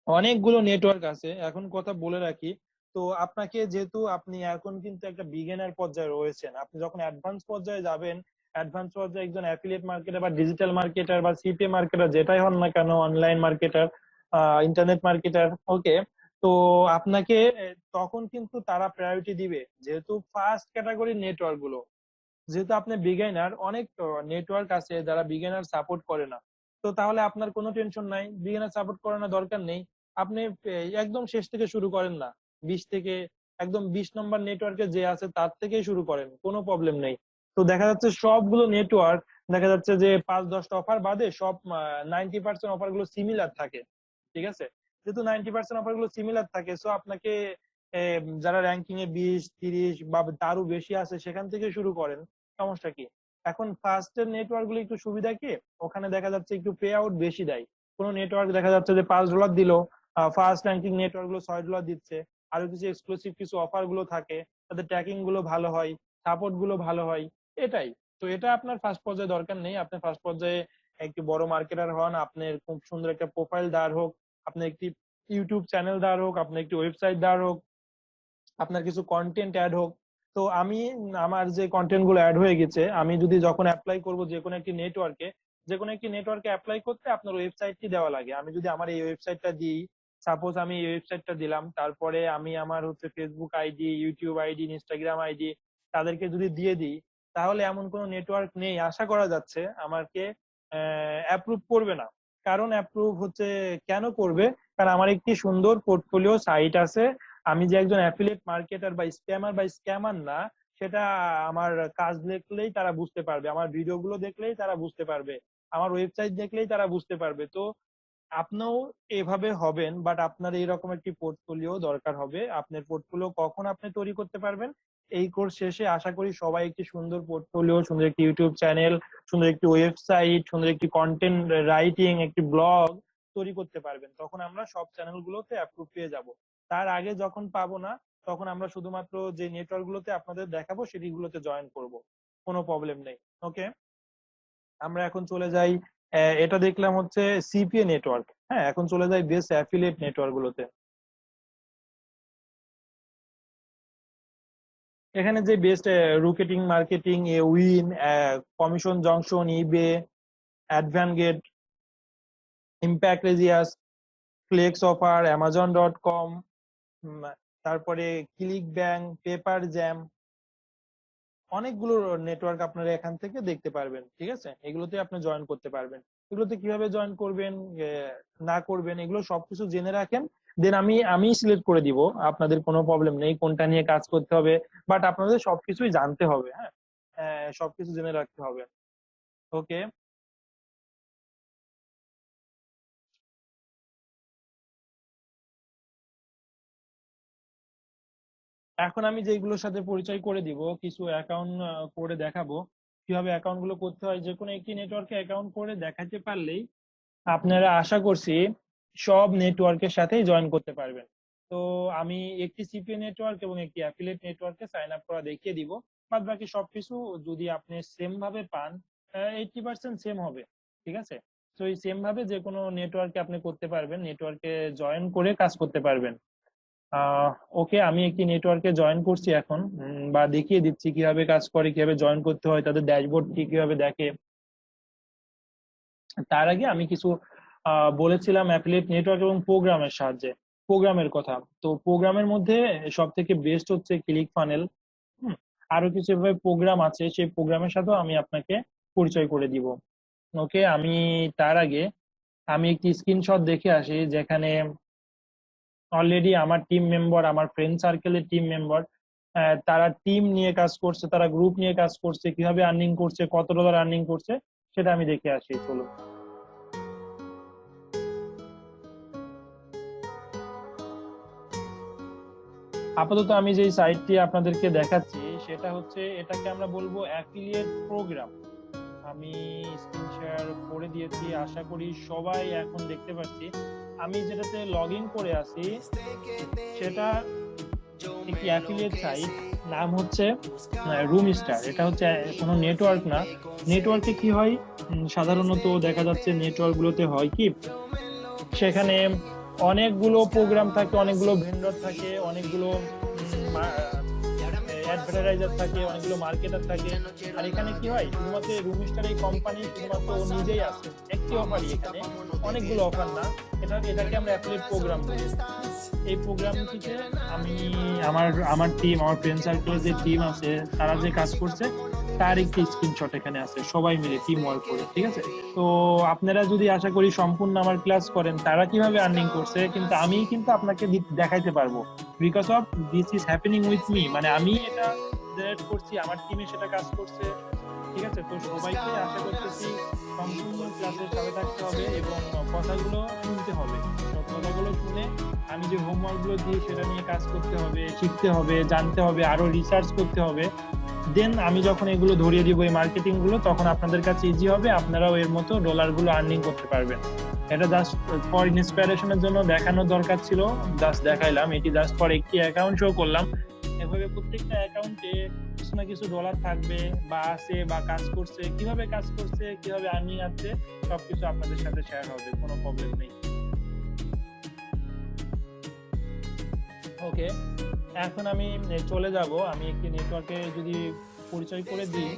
Speaker 1: অনেকগুলো নেটওয়ার্ক আছে। এখন কথা বলে রাখি, তো আপনাকে যেহেতু আপনি এখন কিন্তু একটা বিগিনার পর্যায়ে রয়েছেন, আপনি যখন অ্যাডভান্স পর্যায়ে যাবেন, অ্যাডভান্স পর্যায়ে একজন অ্যাফিলিয়েট মার্কেটার বা ডিজিটাল মার্কেটার বা সিপিএ মার্কেটার যেটাই হন না কেন, অনলাইন মার্কেটার, ইন্টারনেট মার্কেটার, ওকে, তো আপনাকে তখন কিন্তু তারা প্রায়োরিটি দিবে। যেহেতু ফার্স্ট ক্যাটাগরি নেটওয়ার্ক গুলো, যেহেতু আপনি বিগিনার, অনেক নেটওয়ার্ক আছে যারা বিগিনার সাপোর্ট করে না। তো তাহলে আপনার কোনো টেনশন নাই, বিগিনার সাপোর্ট করানোর দরকার নেই। আপনি একদম শেষ থেকে শুরু করেন না, 20 থেকে, একদম 20 নম্বর নেটওয়ার্কে যে আছে তার থেকেই শুরু করেন, কোনো প্রবলেম নেই। তো দেখা যাচ্ছে সবগুলো নেটওয়ার্ক, দেখা যাচ্ছে যে 5-10টা অফার বাদে সব 90% অফার গুলো সিমিলার থাকে। ঠিক আছে, যেহেতু 90% অফার গুলো সিমিলার থাকে, সো আপনাকে যারা র্যাঙ্কিং এ 20-30 বা তারও বেশি আছে সেখান থেকে শুরু করেন, সমস্যা কি? এখন ফার্স্ট এর নেটওয়ার্ক গুলো একটু সুবিধা কি, ওখানে দেখা যাচ্ছে একটু পে আউট বেশি দেয়।
Speaker 2: কোনো নেটওয়ার্ক দেখা যাচ্ছে যে $5 দিল, ফার্স্ট র্যাঙ্কিং নেটওয়ার্ক গুলো $6 দিচ্ছে, আরো কিছু এক্সক্লুসিভ কিছু অফার গুলো থাকে, তাদের ট্র্যাকিং গুলো ভালো হয়, সাপোর্ট গুলো ভালো হয়, এটাই। তো এটা আপনার ফার্স্ট পর্যায়ে দরকার নেই। আপনি ফার্স্ট পর্যায়ে একটি বড় মার্কেটার হন, আপনার খুব সুন্দর একটা প্রোফাইল দাঁড় হোক, আপনার একটি ইউটিউব চ্যানেল দাঁড় হোক, আপনার একটি ওয়েবসাইট দাঁড় হোক, আপনার কিছু কন্টেন্ট অ্যাড হোক। তো আমি আমার যে কন্টেন্ট গুলো অ্যাড হয়ে গেছে, আমি যদি যখন অ্যাপ্লাই করব যে কোনো একটি নেটওয়ার্কে অ্যাপ্লাই করতে আপনার ওয়েবসাইটটি দেওয়া লাগে। আমি যদি আমার এই ওয়েবসাইটটা দিই, সাপোজ আমি এই ওয়েবসাইটটা দিলাম, তারপরে আমি আমার হচ্ছে Facebook ID, YouTube ID, Instagram ID তাদেরকে যদি দিয়ে দিই, তাহলে এমন কোনো নেটওয়ার্ক নেই আশা করা যাচ্ছে আমাকে অ্যাপ্রুভ করবে না। কারণ অ্যাপ্রুভ হচ্ছে কেন করবে, কারণ আমার একটি সুন্দর পোর্টফোলিও সাইট আছে। আমি যে একজন অ্যাফিলিয়েট মার্কেটার বা স্ক্যামার না, সেটা আমার কাজ দেখলেই তারা বুঝতে পারবে, আমার ভিডিওগুলো দেখলেই তারা বুঝতে পারবে, আমার ওয়েবসাইট দেখলেই তারা বুঝতে পারবে। তো আপনিও এভাবে হবেন, বাট আপনার এইরকম একটি পোর্টফোলিও দরকার হবে। আপনার পোর্টফোলিও কখন আপনি তৈরি করতে পারবেন? এই কোর্স শেষে আশা করি সবাই একটি সুন্দর পোর্টফোলিও, সুন্দর একটি ইউটিউব চ্যানেল, সুন্দর একটি ওয়েবসাইট, সুন্দর একটি কন্টেন্ট রাইটিং, একটি ব্লগ তৈরি করতে পারবেন। তখন আমরা সব চ্যানেলগুলোতে অ্যাপ্রুভ পেয়ে যাব। তার আগে যখন পাবো না, তখন আমরা শুধুমাত্র যে নেটওয়ার্ক গুলোতে আপনাদের দেখাবো সেগুলোতে জয়েন করব, কোনো প্রবলেম নেই। ওকে, আমরা এখন চলে যাই। এটা দেখলাম হচ্ছে সিপিএ নেটওয়ার্ক। হ্যাঁ, এখন চলে যাই বেস্ট অ্যাফিলিয়েট নেটওয়ার্ক গুলোতে। এখানে যে best Rakuten marketing, Awin, Commission Junction, eBay, অ্যাডভানগেট, Impact Radius, Flex Offer, Amazon dot com, তারপরে ক্লিক ব্যাংক, পেপার জ্যাম, অনেকগুলো নেটওয়ার্ক আপনারা এখান থেকে দেখতে পারবেন। ঠিক আছে, এগুলোতে আপনি জয়েন করতে পারবেন। এগুলোতে কিভাবে জয়েন করবেন না করবেন এগুলো সবকিছু জেনে রাখেন, দেন আমি সিলেক্ট করে দিব। আপনাদের কোনো প্রবলেম নেই কোনটা নিয়ে কাজ করতে হবে, বাট আপনাদের সবকিছুই জানতে হবে। হ্যাঁ, সবকিছু জেনে রাখতে হবে। ওকে, এখন আমি যেগুলোর সাথে পরিচয় করে দিব, কিছু অ্যাকাউন্ট করে দেখাবো কিভাবে অ্যাকাউন্ট গুলো করতে হয়। যে কোনো একটি নেটওয়ার্কে অ্যাকাউন্ট করে দেখাতে পারলেই আপনারা আশা করছি সব নেটওয়ার্কের সাথেই জয়েন করতে পারবেন। তো আমি একটি সিপিএ নেটওয়ার্ক এবং একটি অ্যাফিলিয়েট নেটওয়ার্কে সাইন আপ করা দেখিয়ে দিব। বাদ বাকি সবকিছু যদি আপনি সেম ভাবে পান, 80% সেম হবে। ঠিক আছে, তো এই সেম ভাবে যে কোনো নেটওয়ার্কে আপনি করতে পারবেন, নেটওয়ার্কে জয়েন করে কাজ করতে পারবেন। ওকে, আমি একটি নেটওয়ার্কে জয়েন করছি এখন, বা দেখিয়ে দিচ্ছি কিভাবে কাজ করে, কিভাবে জয়েন করতে হয়, তাদের ড্যাশবোর্ড কিভাবে দেখে। তার আগে আমি কিছু বলেছিলাম অ্যাফিলিয়েট নেটওয়ার্ক এবং প্রোগ্রামের সাহায্যে, প্রোগ্রামের কথা। তো প্রোগ্রামের মধ্যে সব থেকে বেস্ট হচ্ছে ক্লিক ফানেল। আরো কিছু এভাবে প্রোগ্রাম আছে, সেই প্রোগ্রামের সাথেও আমি আপনাকে পরিচয় করে দিব। ওকে, আমি তার আগে আমি একটি স্ক্রিনশট দেখে আসি, যেখানে অলরেডি আমার টিম মেম্বার, আমার ফ্রেন্ড সার্কেলের টিম মেম্বার, তারা টিম নিয়ে কাজ করছে, তারা গ্রুপ নিয়ে কাজ করছে, কিভাবে আর্নিং করছে, কত ডলার আর্নিং করছে সেটা আমি দেখে আসি। চলো, আপাতত আমি যে সাইটটি আপনাদেরকে দেখাচ্ছি সেটা হচ্ছে, এটাকে আমরা বলবো অ্যাফিলিয়েট প্রোগ্রাম। আমি স্ক্রিন শেয়ার করে দিয়েছি, আশা করি সবাই এখন দেখতে পাচ্ছি। আমি যেটাতে লগ ইন করে আছি সেটা একটি অ্যাফিলিয়েট সাইট, নাম হচ্ছে রুম স্টার। এটা হচ্ছে কোনো নেটওয়ার্ক না। নেটওয়ার্কে কি হয়, সাধারণত দেখা যাচ্ছে নেটওয়ার্ক গুলোতে হয় কি, সেখানে অনেকগুলো প্রোগ্রাম থাকে, অনেকগুলো ভেন্ডর থাকে, অনেকগুলো অ্যাডভার্টাইজার থাকে, অনেকগুলো মার্কেটার থাকে। আর এখানে কি হয়, শুধুমাত্র রুম স্টার এই কোম্পানি শুধুমাত্র ও নিজেই আছে, একটি অফারই, এখানে অনেকগুলো অফার না। এটাকে আমরা অ্যাফিলিয়েট প্রোগ্রাম বলি। এই প্রোগ্রামটিতে আমি আমার টিম, আমার ফ্রেন্ড সার্কেলের যে টিম আছে তারা যে কাজ করছে তার একটি স্ক্রিনশট এখানে আছে, সবাই মিলে টিম ওয়ার্ক করে। ঠিক আছে, তো আপনারা যদি আশা করি সম্পূর্ণ আমার ক্লাস করেন তারা কিভাবে আর্নিং করছে, কিন্তু আমি কিন্তু আপনাকে দেখাইতে পারবো, because of this is happening with me. মানে আমি এটা জেনারেট করছি, আমার টিমে সেটা কাজ করছে। ঠিক আছে, তো সবাইকে আশা করতেছি সম্পূর্ণ ক্লাসের সাথে থাকতে হবে এবং কথাগুলো শুনতে হবে। কথাগুলো শুনে আমি যে হোমওয়ার্ক গুলো দিই সেটা নিয়ে কাজ করতে হবে, শিখতে হবে, জানতে হবে, আরো রিসার্চ করতে হবে। দেন আমি যখন এগুলো ধরিয়ে দিব এই মার্কেটিং গুলো, তখন আপনাদের কাছে ইজি হবে, আপনারাও এর মতো ডলার গুলো আর্নিং করতে পারবেন। এটা জাস্ট ফর ইন্সপিরেশনের জন্য দেখানোর দরকার ছিল, জাস্ট দেখাইলাম। এটি জাস্ট ফর একটি অ্যাকাউন্ট শো করলাম। এভাবে প্রত্যেকটা অ্যাকাউন্টে কিছু না কিছু ডলার থাকবে বা আছে বা কাজ করছে, কিভাবে কাজ করছে, কিভাবে আর্নিং আছে, সবকিছু আপনাদের সাথে শেয়ার হবে, কোনো প্রবলেম নেই। ওকে, এখন আমি চলে যাব। আমি একটি নেটওয়ার্কে যদি পরিচয় করে দিই,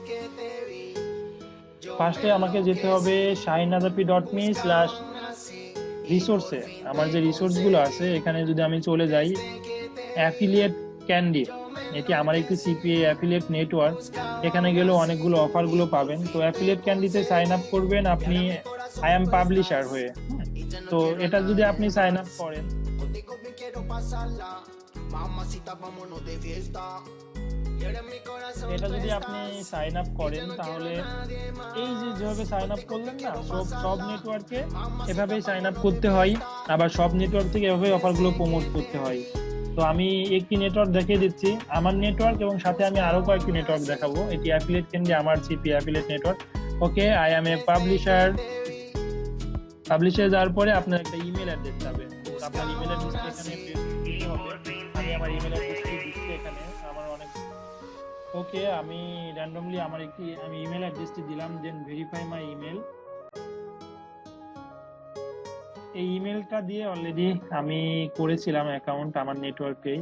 Speaker 2: ফার্স্টে আমাকে যেতে হবে shahinadapi.me/রিসোর্সে। আমার যে রিসোর্স গুলো আছে এখানে যদি আমি চলে যাই, অ্যাফিলিয়েট ক্যান্ডি, এটি আমার একটি সিপিএ অ্যাফিলিয়েট নেটওয়ার্ক। এখানে গেলেও অনেকগুলো অফার গুলো পাবেন। তো অ্যাফিলিয়েট ক্যান্ডিতে সাইন আপ করবেন আপনি আই এম পাবলিশার হয়ে। তো এটা যদি আপনি সাইন আপ করেন, এটা যদি আপনি সাইন আপ করেন তাহলে এই যে যেভাবে সাইন আপ করলেন না, সব নেটওয়ার্কে এভাবেই সাইন আপ করতে হয়। আবার সব নেটওয়ার্ক থেকে এভাবে অফারগুলো প্রমোট করতে হয়। তো আমি একটি নেটওয়ার্ক দেখিয়ে দিচ্ছি, আমার নেটওয়ার্ক, এবং সাথে আমি আরো কয়েকটি নেটওয়ার্ক দেখাবো। এটি অ্যাফিলিয়েট ক্যান্ডি, আমার CPA affiliate network. Okay, I am a publisher. পাবলিশে যাওয়ার পরে আপনার একটা ইমেল অ্যাড্রেস যাবে। তো আপনার ইমেল অ্যাড্রেসটা এখানে দিতে হবে। আমি আমার ইমেল অ্যাড্রেসটি দিচ্ছি এখানে। আমার অনেক ওকে, আমি র্যান্ডমলি আমি ইমেল অ্যাড্রেসটি দিলাম, দেন ভেরিফাই মাই ইমেল। এই ইমেলটা দিয়ে অলরেডি আমি করেছিলাম অ্যাকাউন্ট আমার নেটওয়ার্কে।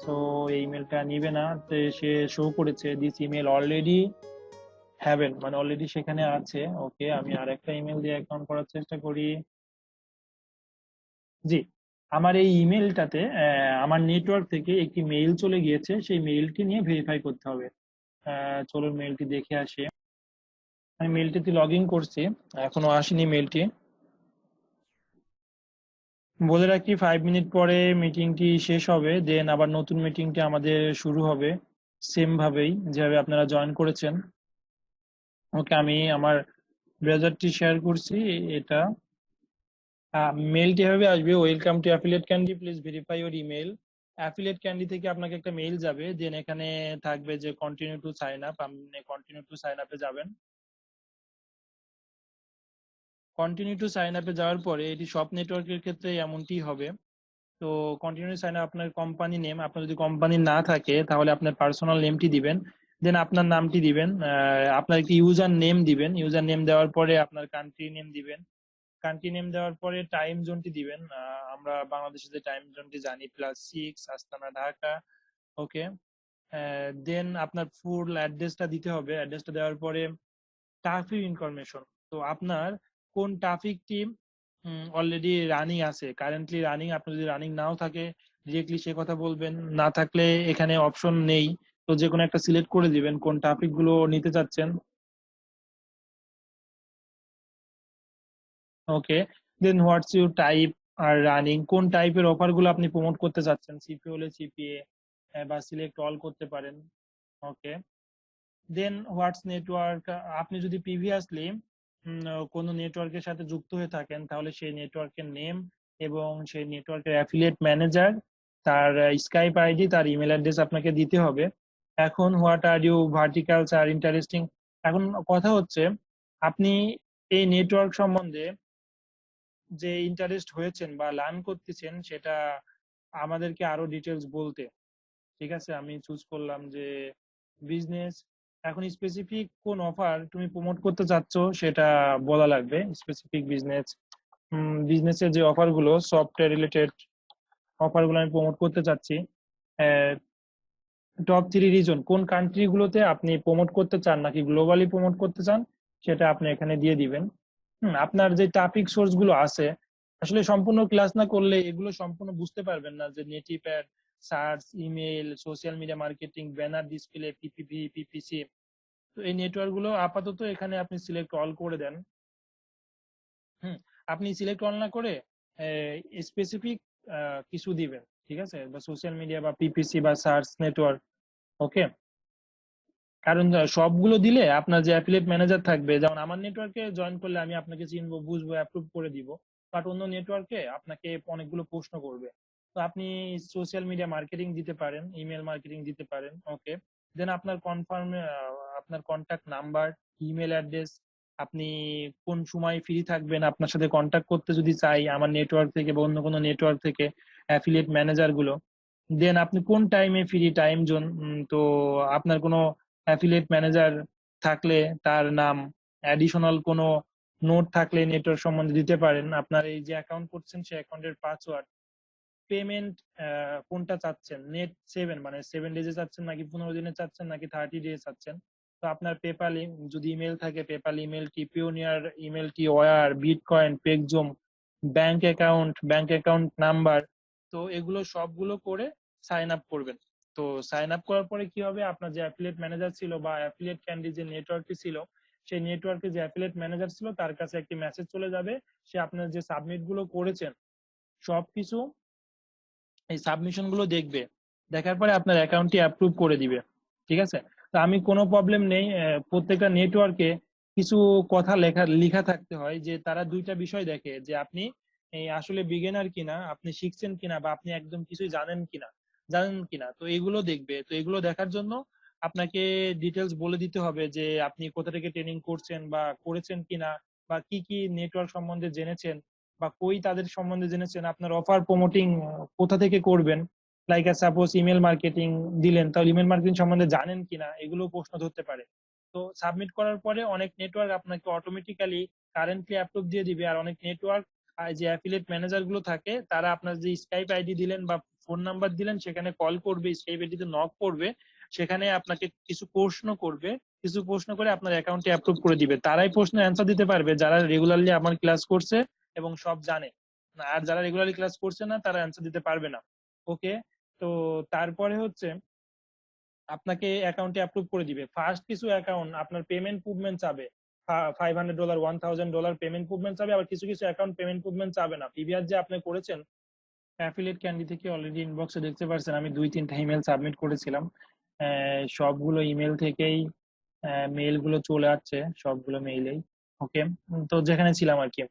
Speaker 2: সো এই ইমেলটা নিবে না, তো সে শো করেছে দিস ইমেল অলরেডি হ্যাভেন, মানে অলরেডি সেখানে আছে। ওকে, আমি আরেকটা ইমেল দিয়ে অ্যাকাউন্ট করার চেষ্টা করি। জি, আমার এই ইমেলটাতে আমার নেটওয়ার্ক থেকে একটি মেইল চলে গিয়েছে, সেই মেইলটি নিয়ে ভেরিফাই করতে হবে। চলুন মেইলটি দেখে আসি। আমি মেইলটিতে লগ ইন করছি, এখনো আসেনি মেইলটি। বলে রাখি 5 মিনিট পরে মিটিংটি শেষ হবে, দেন আবার নতুন মিটিংটি আমাদের শুরু হবে সেম ভাবেই যেভাবে আপনারা জয়েন করেছেন। ওকে, আমি আমার ব্রাউজারটি শেয়ার করছি। এটা মেইলটি এভাবে আসবে, welcome to affiliate candy, please verify your email. Affiliate candy থেকে আপনাকে একটা মেইল যাবে, দেন এখানে থাকবে যে কন্টিনিউ টু সাইন আপ, আপনি কন্টিনিউ টু সাইন আপে যাবেন। কন্টিনিউ টু সাইন আপে যাওয়ার পরে এটি সব নেটওয়ার্কের ক্ষেত্রে এমনটি হবে। তো কন্টিনিউ সাইন আপ, আপনার কোম্পানি নেম, আপনার যদি কোম্পানি না থাকে তাহলে আপনার পার্সোনাল নেমটি দিবেন, দেন আপনার নামটি দিবেন, আপনার একটি ইউজার নেম দিবেন। ইউজার নেম দেওয়ার পরে আপনার কান্ট্রি নেম দিবেন। কান্ট্রি নেম দেওয়ার পরে টাইম জোনটি দিবেন। আমরা বাংলাদেশে যে টাইম জোনটি জানি +6, আস্তানা ঢাকা। ওকে, দেন আপনার ফুল অ্যাড্রেসটা দিতে হবে। অ্যাড্রেসটা দেওয়ার পরে ট্রাফিক ইনফরমেশন, তো আপনার কোন ট্রাফিক টিম অলরেডি রানিং আছে, কারেন্টলি রানিং। আপনার যদি রানিং নাও থাকে ডিরেক্টলি সে কথা বলবেন, না থাকলে এখানে অপশন নেই, তো যে কোনো একটা সিলেক্ট করে দিবেন কোন ট্রাফিক গুলো নিতে চাচ্ছেন। Okay, then what's your type are running, কোন টাইপের অফার গুলো আপনি প্রমোট করতে চাচ্ছেন, সিপিএ হলে সিপিএ বা সিলেক্ট অল করতে পারেন। ওকে, দেন হোয়াটস নেটওয়ার্ক, আপনি যদি প্রিভিয়াসলি কোনো নেটওয়ার্কের সাথে যুক্ত হয়ে থাকেন তাহলে সেই নেটওয়ার্কের নেম এবং সেই নেটওয়ার্কের অ্যাফিলিয়েট ম্যানেজার, তার স্কাইপ আইডি, তার ইমেল অ্যাড্রেস আপনাকে দিতে হবে। এখন what are you verticals are interesting, এখন কথা হচ্ছে আপনি এই নেটওয়ার্ক সম্বন্ধে যে ইন্টারেস্ট হয়েছেন বা লার্ন করতেছেন সেটা আমাদেরকে আরো ডিটেলস বলতে। ঠিক আছে, আমি চুজ করলাম যে বিজনেস। এখন স্পেসিফিক কোন অফার তুমি প্রমোট করতে চাচ্ছ সেটা বলা লাগবে। স্পেসিফিক বিজনেসের যে অফার গুলো, সফটওয়্যার রিলেটেড অফার গুলো আমি প্রমোট করতে চাচ্ছি। টপ 3 রিজন, কোন কান্ট্রি গুলোতে আপনি প্রমোট করতে চান নাকি গ্লোবালি প্রমোট করতে চান সেটা আপনি এখানে দিয়ে দিবেন। আপনার যে টপিক সোর্স গুলো আছে, আসলে সম্পূর্ণ ক্লাস না করলে এগুলো সম্পূর্ণ বুঝতে পারবেন না, যে native add, search, email, social media marketing, banner display, PPV, PPC. তো এই নেটওয়ার্ক গুলো আপাতত এখানে আপনি সিলেক্ট অল করে দেন। আপনি সিলেক্ট অল না করে স্পেসিফিক কিছু দিবেন, ঠিক আছে, বা সোশ্যাল মিডিয়া বা পিপিসি বা সার্চ নেটওয়ার্ক। ওকে, কারণ সবগুলো দিলে আপনার যে অ্যাফিলিয়েট ম্যানেজার থাকবে, যেমন আমার নেটওয়ার্কে জয়েন করলে আমি আপনাকে চিনবো, বুঝবো, অ্যাপ্রুভ করে দিব, বাট অন্য নেটওয়ার্কে আপনাকে অনেকগুলো প্রশ্ন করবে। তো আপনি সোশ্যাল মিডিয়া মার্কেটিং দিতে পারেন, ইমেল মার্কেটিং দিতে পারেন। ওকে, দেন আপনার আপনার কন্ট্যাক্ট নাম্বার, ইমেল অ্যাড্রেস, আপনি কোন সময় ফ্রি থাকবেন, আপনার সাথে কন্ট্যাক্ট করতে যদি চাই আমার নেটওয়ার্ক থেকে বা অন্য কোনো নেটওয়ার্ক থেকে অ্যাফিলিয়েট ম্যানেজার গুলো, দেন আপনি কোন টাইমে ফ্রি, টাইম জোন। তো আপনার কোনো অ্যাফিলিয়েট ম্যানেজার থাকলে তার নাম, অ্যাডিশনাল কোনো নোট থাকলে নেটওয়ার্ক সম্বন্ধে দিতে পারেন। আপনার এই যে অ্যাকাউন্ট করছেন সেই অ্যাকাউন্টের পাসওয়ার্ড, পেমেন্ট কোনটা চাচ্ছেন, নেট 7 মানে 7 ডেজে চাচ্ছেন নাকি 15 দিনে চাচ্ছেন নাকি 30 ডেজ চাচ্ছেন। তো আপনার পেপাল যদি ইমেল থাকে, পেপাল ইমেলটি, পিওনিয়ার ইমেলটি, wire, bitcoin, Paxum, bank account number, তো এগুলো সবগুলো করে সাইন আপ করবেন। তো সাইন আপ করার পরে কি হবে, আপনার যে অ্যাফিলিয়েট ম্যানেজার ছিল বা অ্যাফিলিয়েট ক্যান্ডি যে নেটওয়ার্কে ছিল, সেই নেটওয়ার্কে যে অ্যাফিলিয়েট ম্যানেজার ছিল তার কাছে একটি মেসেজ চলে যাবে। সে আপনার যে সাবমিট গুলো করেছেন সবকিছু, এই সাবমিশন গুলো দেখবে, দেখার পরে আপনার অ্যাকাউন্টটি অ্যাপ্রুভ করে দিবে। ঠিক আছে, তো আমি কোনো প্রবলেম নেই। প্রত্যেকটা নেটওয়ার্কে কিছু কথা লেখা থাকতে হয়, যে তারা দুইটা বিষয় দেখে, যে আপনি এই আসলে বিগিনার কিনা, আপনি শিখছেন কিনা, বা আপনি একদম কিছুই জানেন কিনা। তো এগুলো দেখবে। তো এগুলো দেখার জন্য আপনাকে ডিটেলস বলে দিতে হবে যে আপনি কোথা থেকে ট্রেনিং করছেন বা করেছেন কিনা, বা কি কি নেটওয়ার্ক সম্বন্ধে জেনেছেন, বা কই তাদের সম্বন্ধে জেনেছেন, আপনার অফার প্রমোটিং কোথা থেকে করবেন। লাইক সাপোজ ইমেল মার্কেটিং দিলেন, তাহলে ইমেল মার্কেটিং সম্বন্ধে জানেন কিনা, এগুলো প্রশ্ন ধরতে পারে। তো সাবমিট করার পরে অনেক নেটওয়ার্ক আপনাকে অটোমেটিক্যালি কারেন্টলি অ্যাপ্রুভ দিয়ে দিবে, আর অনেক নেটওয়ার্ক যে অ্যাফিলিয়েট ম্যানেজার গুলো থাকে তারা আপনার যে স্কাইপ আইডি দিলেন বা ফোন নাম্বার দিলেন সেখানে কল করবে, স্কাইপ আইডিতে নক করবে, সেখানে আপনাকে কিছু প্রশ্ন করবে, কিছু প্রশ্ন করে আপনার অ্যাকাউন্টে অ্যাপ্রুভ করে দিবে। তারাই প্রশ্নের অ্যান্সার দিতে পারবে যারা রেগুলারলি আমার ক্লাস করছে এবং সব জানে। আর যারা রেগুলারলি ক্লাস করছে না তারা অ্যান্সার দিতে পারবে না। ওকে, তো তারপরে হচ্ছে আপনাকে অ্যাকাউন্টে অ্যাপ্রুভ করে দিবে। ফার্স্ট কিছু অ্যাকাউন্ট আপনার পেমেন্ট মুভমেন্ট চাবে, $500, $1000 পেমেন্ট মুভমেন্ট চাবে, আবার কিছু কিছু অ্যাকাউন্ট পেমেন্ট মুভমেন্ট চাবে না। প্রিভিয়াস যে আপনি করেছেন অ্যাফিলিয়েট ক্যান্ডি থেকে অলরেডি ইনবক্সে দেখতে পারছেন আমি 2-3টা ইমেল সাবমিট করেছিলাম। সবগুলো ইমেল থেকেই মেইল গুলো চলে আসছে, সবগুলো মেইলেই। ওকে, তো যেখানে ছিলাম আর কি,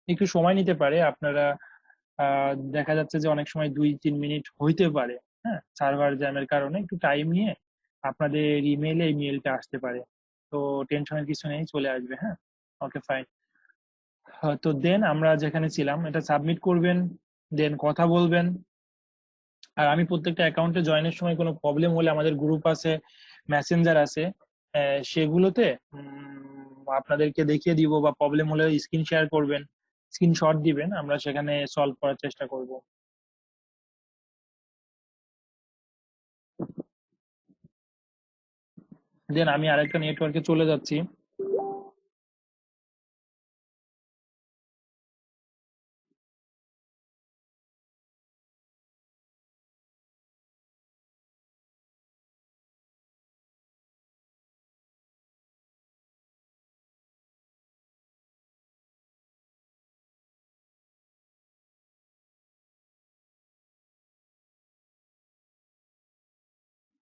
Speaker 2: একটু সময় নিতে পারে আপনারা, দেখা যাচ্ছে যে অনেক সময় 2-3 মিনিট হইতে পারে। হ্যাঁ, সার্ভার জ্যামের কারণে একটু টাইম নিয়ে আপনাদের ইমেইলে এই মেইলটা আসতে পারে। তো টেনশনের কিছু নেই, চলে আসবে। হ্যাঁ, ওকে ফাইন। তো দেন আমরা যেখানে ছিলাম এটা সাবমিট করবেন, দেন কথা বলবেন। আর আমি প্রত্যেকটা অ্যাকাউন্টে জয়েনের সময় কোনো প্রবলেম হলে আমাদের গ্রুপ আছে, মেসেঞ্জার আছে, সেগুলোতে আপনাদেরকে দেখিয়ে দিব, বা প্রবলেম হলে স্ক্রিন শেয়ার করবেন, স্ক্রিনশট দিবেন, আমরা সেখানে সলভ করার চেষ্টা করব। দেন আমি আরেকটা নেটওয়ার্কে চলে যাচ্ছি।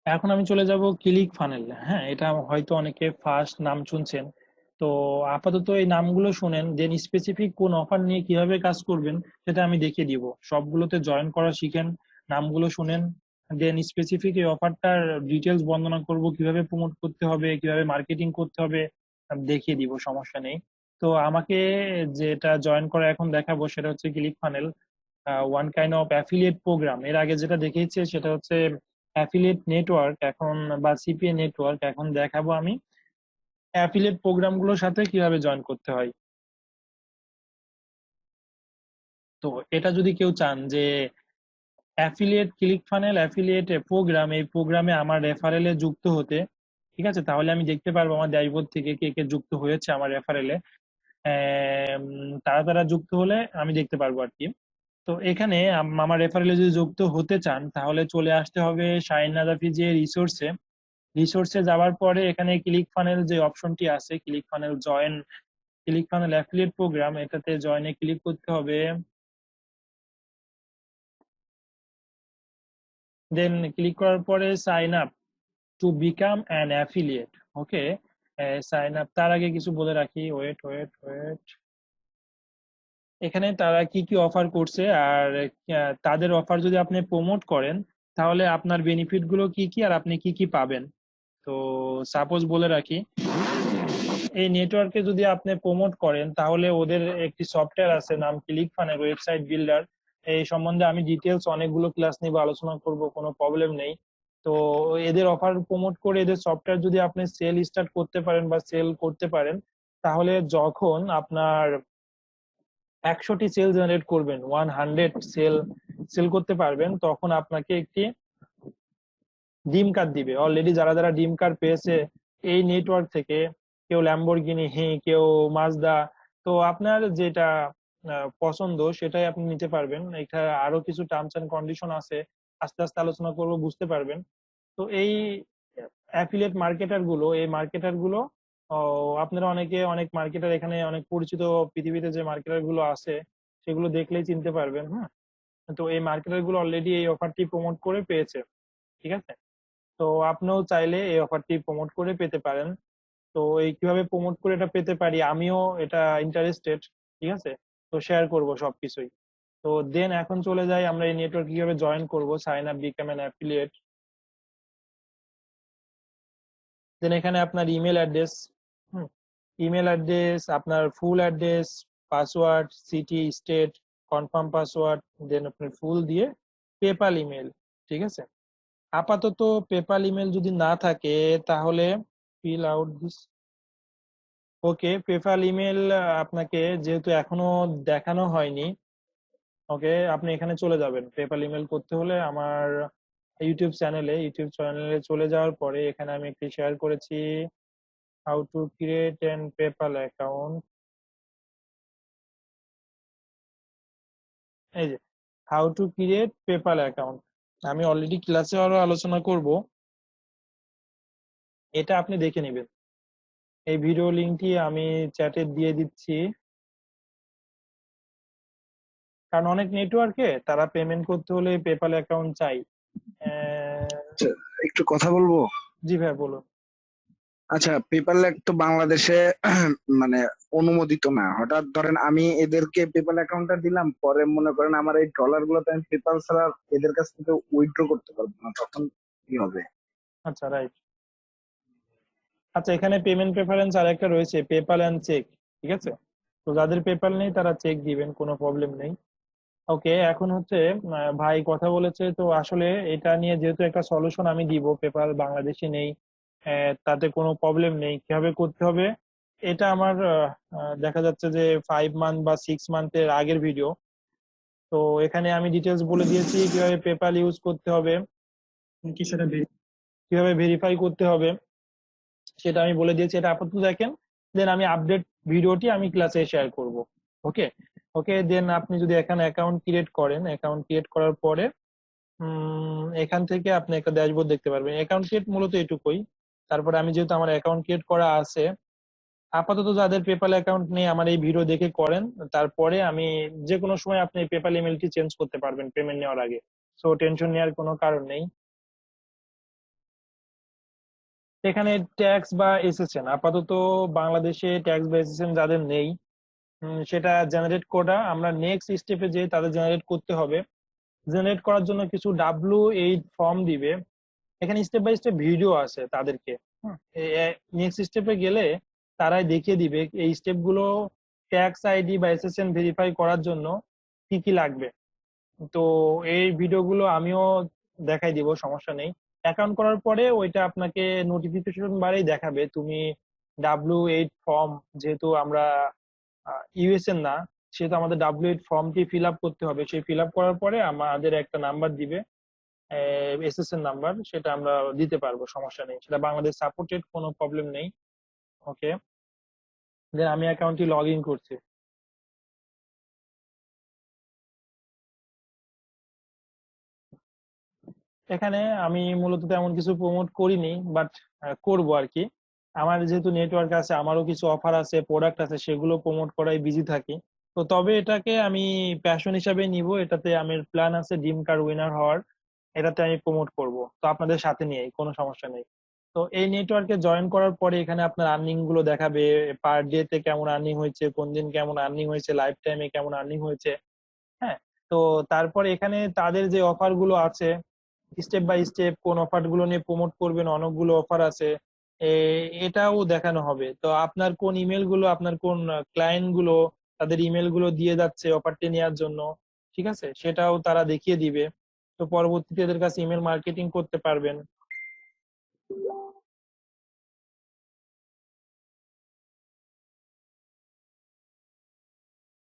Speaker 2: এখন আমি চলে যাব ক্লিক ফানেল। হ্যাঁ, এটা হয়তো অনেকে ফার্স্ট নাম শুনছেন। তো আপাতত এই নামগুলো শুনেন, দেন স্পেসিফিক কোন অফার নিয়ে কিভাবে কাজ করবেন সেটা আমি দেখিয়ে দিব। সবগুলোতে জয়েন করা শিখেন, নামগুলো শুনেন, দেন স্পেসিফিক এই অফারটার ডিটেলস বর্ণনা করব, কিভাবে প্রমোট করতে হবে, কিভাবে মার্কেটিং করতে হবে, আমি দেখিয়ে দিব, সমস্যা নেই। তো আমাকে যেটা জয়েন করা এখন দেখাবো সেটা হচ্ছে click funnel, one kind of affiliate programme. এর আগে যেটা দেখিয়েছে সেটা হচ্ছে অ্যাফিলিয়েট নেটওয়ার্ক, এখন বা সিপিএ নেটওয়ার্ক। এখন দেখাবো আমি অ্যাফিলিয়েট প্রোগ্রামগুলোর সাথে কিভাবে জয়েন করতে হয়। তো এটা যদি কেউ চান যে affiliate click funnel affiliate programme, এই প্রোগ্রামে আমার রেফারেলে যুক্ত হতে, ঠিক আছে, তাহলে আমি দেখতে পারবো আমার ড্যাশবোর্ড থেকে কে কে যুক্ত হয়েছে আমার রেফারেলে। তারা তারা যুক্ত হলে আমি দেখতে পারবো আর কি। তো এখানে আমার রেফারেলে যদি যুক্ত হতে চান তাহলে চলে আসতে হবে শাহিন নাদাফি যে রিসোর্সে। রিসোর্সে যাওয়ার পরে এখানে ক্লিক ফানেল যে অপশনটি আছে, click funnel join, click funnel affiliate program, এটাতে জয়েনে ক্লিক করতে হবে। দেন ক্লিক করার পরে sign up to become an affiliate. Okay, sign up, তার আগে কিছু বলে রাখি, ওয়েট ওয়েট ওয়েট। এখানে তারা কি কি অফার করছে, আর তাদের অফার যদি আপনি প্রমোট করেন তাহলে আপনার বেনিফিট গুলো কি কি আর আপনি কি কি পাবেন। তো সাপোজ বলে রাখি, এই নেটওয়ার্কে যদি আপনি প্রমোট করেন তাহলে ওদের একটি সফটওয়্যার আছে নাম ক্লিকফানের ওয়েবসাইট বিল্ডার। এই সম্বন্ধে আমি ডিটেলস অনেকগুলো ক্লাস নিব, আলোচনা করব, কোনো প্রবলেম নেই। তো এদের অফার প্রমোট করে এদের সফটওয়্যার যদি আপনি সেল স্টার্ট করতে পারেন বা সেল করতে পারেন, তাহলে যখন আপনার 100টি সেল জেনারেট করবেন, 100 সেল করতে পারবেন, তখন আপনাকে একটি ডিম কার্ড দিবে। অলরেডি যারা যারা ডিম কার্ড পেয়েছে এই নেটওয়ার্ক থেকে, কেউ ল্যাম্বরগিনি, কেউ মাজদা, তো আপনার যেটা পছন্দ সেটাই আপনি নিতে পারবেন। এখানে আরো কিছু টার্মস এন্ড কন্ডিশন আছে, আস্তে আস্তে আলোচনা করব, বুঝতে পারবেন। তো এই অ্যাফিলিয়েট মার্কেটার গুলো, এই মার্কেটার গুলো আপনারা অনেকে, অনেক মার্কেটার এখানে অনেক পরিচিত, পৃথিবীতে যে মার্কেটার গুলো আছে সেগুলো দেখলেই চিনতে পারবেন। হ্যাঁ, তো এই মার্কেটার গুলো অলরেডি এই অফারটি প্রমোট করে পেয়েছে, ঠিক আছে? তো আপনিও চাইলে এই অফারটি প্রমোট করে পেতে পারেন। তো এই কিভাবে প্রমোট করে এটা পেতে পারি, আমিও এটা ইন্টারেস্টেড, ঠিক আছে? তো শেয়ার করব সবকিছুই। তো দেন এখন চলে যাই আমরা এই নেটওয়ার্ক কিভাবে জয়েন করব, sign up become an affiliate. Then এখানে আপনার ইমেল অ্যাড্রেস, ইমেল অ্যাড্রেস, আপনার full address, password, city, state, confirm password, then আপনার ফুল দিয়ে পেপাল ইমেল, ঠিক আছে? আপাতত পেপাল ইমেল যদি না থাকে তাহলে fill out this. Okay, PayPal email আপনাকে যেহেতু এখনো দেখানো হয়নি, ওকে, আপনি এখানে চলে যাবেন। পেপাল ইমেল করতে হলে আমার ইউটিউব চ্যানেলে চলে যাওয়ার পরে এখানে আমি একটি শেয়ার করেছি, how to create N PayPal account. এই যে how to create PayPal account, আমি অলরেডি ক্লাসে আরো আলোচনা করব, এটা আপনি দেখে নেবেন। এই ভিডিও লিঙ্কটি আমি চ্যাটে দিয়ে দিচ্ছি, কারণ অনেক নেটওয়ার্কে তারা পেমেন্ট করতে হলে পেপাল অ্যাকাউন্ট চাই।
Speaker 3: আচ্ছা, একটু কথা বলবো।
Speaker 2: জি ভাই বলুন।
Speaker 3: আচ্ছা, পেপাল তো বাংলাদেশে মানে অনুমোদিত না। হঠাৎ ধরেন আমি এদেরকে পেপাল অ্যাকাউন্টটা দিলাম, পরে মনে করেন আমার এই ডলার গুলো তো আমি পেপাল ছাড়া এদের কাছ থেকে উইথড্র করতে পারবো না, তখন কি হবে?
Speaker 2: আচ্ছা, রাইট। আচ্ছা, এখানে পেমেন্ট প্রেফারেন্স আর একটা রয়েছে, পেপাল এন্ড চেক, ঠিক আছে? তো যাদের পেপাল নেই তারা চেক দিবেন, কোনো প্রবলেম নেই। ওকে, এখন হচ্ছে ভাই কথা বলেছে, তো আসলে এটা নিয়ে যেহেতু একটা সলিউশন আমি দিব, পেপাল বাংলাদেশে নেই, তাতে কোনো প্রবলেম নেই, কিভাবে করতে হবে এটা আমার দেখা যাচ্ছে যে 5 মান্থ বা 6 মান্থের আগের ভিডিও। তো এখানে আমি ডিটেলস বলে দিয়েছি কিভাবে পেপাল ইউজ করতে হবে, কি সেটা কিভাবে ভেরিফাই করতে হবে সেটা আমি বলে দিয়েছি, এটা আপাতত দেখেন। দেন আমি আপডেট ভিডিওটি আমি ক্লাসে শেয়ার করব। ওকে, ওকে, দেন আপনি যদি এখানে অ্যাকাউন্ট ক্রিয়েট করেন, অ্যাকাউন্ট ক্রিয়েট করার পরে এখান থেকে আপনি একটা ড্যাশবোর্ড দেখতে পারবেন। অ্যাকাউন্ট ক্রিয়েট মূলত এটুকুই। তারপরে আমি যেহেতু আমার অ্যাকাউন্ট ক্রিয়েট করা আছে, আপাতত যাদের পেপাল অ্যাকাউন্ট নেই আমার এই ভিডিও দেখে করেন, তারপরে আমি যে কোনো সময় আপনি পেপাল ইমেলটি চেঞ্জ করতে পারবেন পেমেন্ট নেওয়ার আগে। সো টেনশন নেওয়ার কোনো কারণ নেই। এখানে ট্যাক্স বা এসএসএন, আপাতত বাংলাদেশে ট্যাক্স বা এসএসএন যাদের নেই, সেটা জেনারেট করা আমরা নেক্সট স্টেপে যে তাদের জেনারেট করতে হবে। জেনারেট করার জন্য কিছু W8 ফর্ম দিবে, এখানে স্টেপ বাই স্টেপ ভিডিও আছে তাদেরকে। নেক্সট স্টেপে গেলে তারাই দেখিয়ে দিবে এই স্টেপ গুলো ট্যাক্স আইডি বা এসএসএন ভেরিফাই করার জন্য কি কি লাগবে। তো এই ভিডিওগুলো আমিও দেখাই দিব, সমস্যা নেই। অ্যাকাউন্ট করার পরে ওইটা আপনাকে নোটিফিকেশন বারেই দেখাবে তুমি W8 ফর্ম, যেহেতু আমরা ইউএসএন না, সেহেতু আমাদের W8 ফর্মটি ফিল আপ করতে হবে। সেই ফিল আপ করার পরে আমাদের একটা নাম্বার দিবে, এসএসএন নাম্বার, সেটা আমরা দিতে পারবো, সমস্যা নেই, সেটা বাংলাদেশ সাপোর্টেড, কোনো প্রবলেম নেই। ওকে, দেন আমি অ্যাকাউন্টটি লগ ইন করছি। এখানে আমি মূলত তেমন কিছু প্রমোট করিনি, বাট করব আর কি। আমার যেহেতু নেটওয়ার্ক আছে, আমারও কিছু অফার আছে, প্রোডাক্ট আছে, সেগুলো প্রমোট করাই বিজি থাকি। তো তবে এটাকে আমি প্যাশন হিসাবে নিব, এটাতে আমার প্ল্যান আছে ডিম কার উইনার হওয়ার, এটাতে আমি প্রমোট করব, তো আপনাদের সাথে নিয়েই, কোনো সমস্যা নেই। তো এই নেটওয়ার্কে জয়েন করার পরে এখানে আপনার আর্নিং গুলো দেখাবে, পার ডে তে কেমন আর্নিং হয়েছে, কোন দিন কেমন আর্নিং হয়েছে, লাইফ টাইমে কেমন আর্নিং হয়েছে। হ্যাঁ, তো তারপরে এখানে তাদের যে অফার গুলো আছে, স্টেপ বাই স্টেপ কোন অফার গুলো নিয়ে প্রমোট করবেন, অনেকগুলো অফার আছে। এটাও দেখানো হবে। তো আপনার কোন ইমেল গুলো, আপনার কোন ক্লায়েন্ট গুলো তাদের ইমেল গুলো দিয়ে যাচ্ছে অফারটি নেওয়ার জন্য, ঠিক আছে, সেটাও তারা দেখিয়ে দিবে। তো পরবর্তীতে এদের কাছে ইমেল মার্কেটিং করতে পারবেন।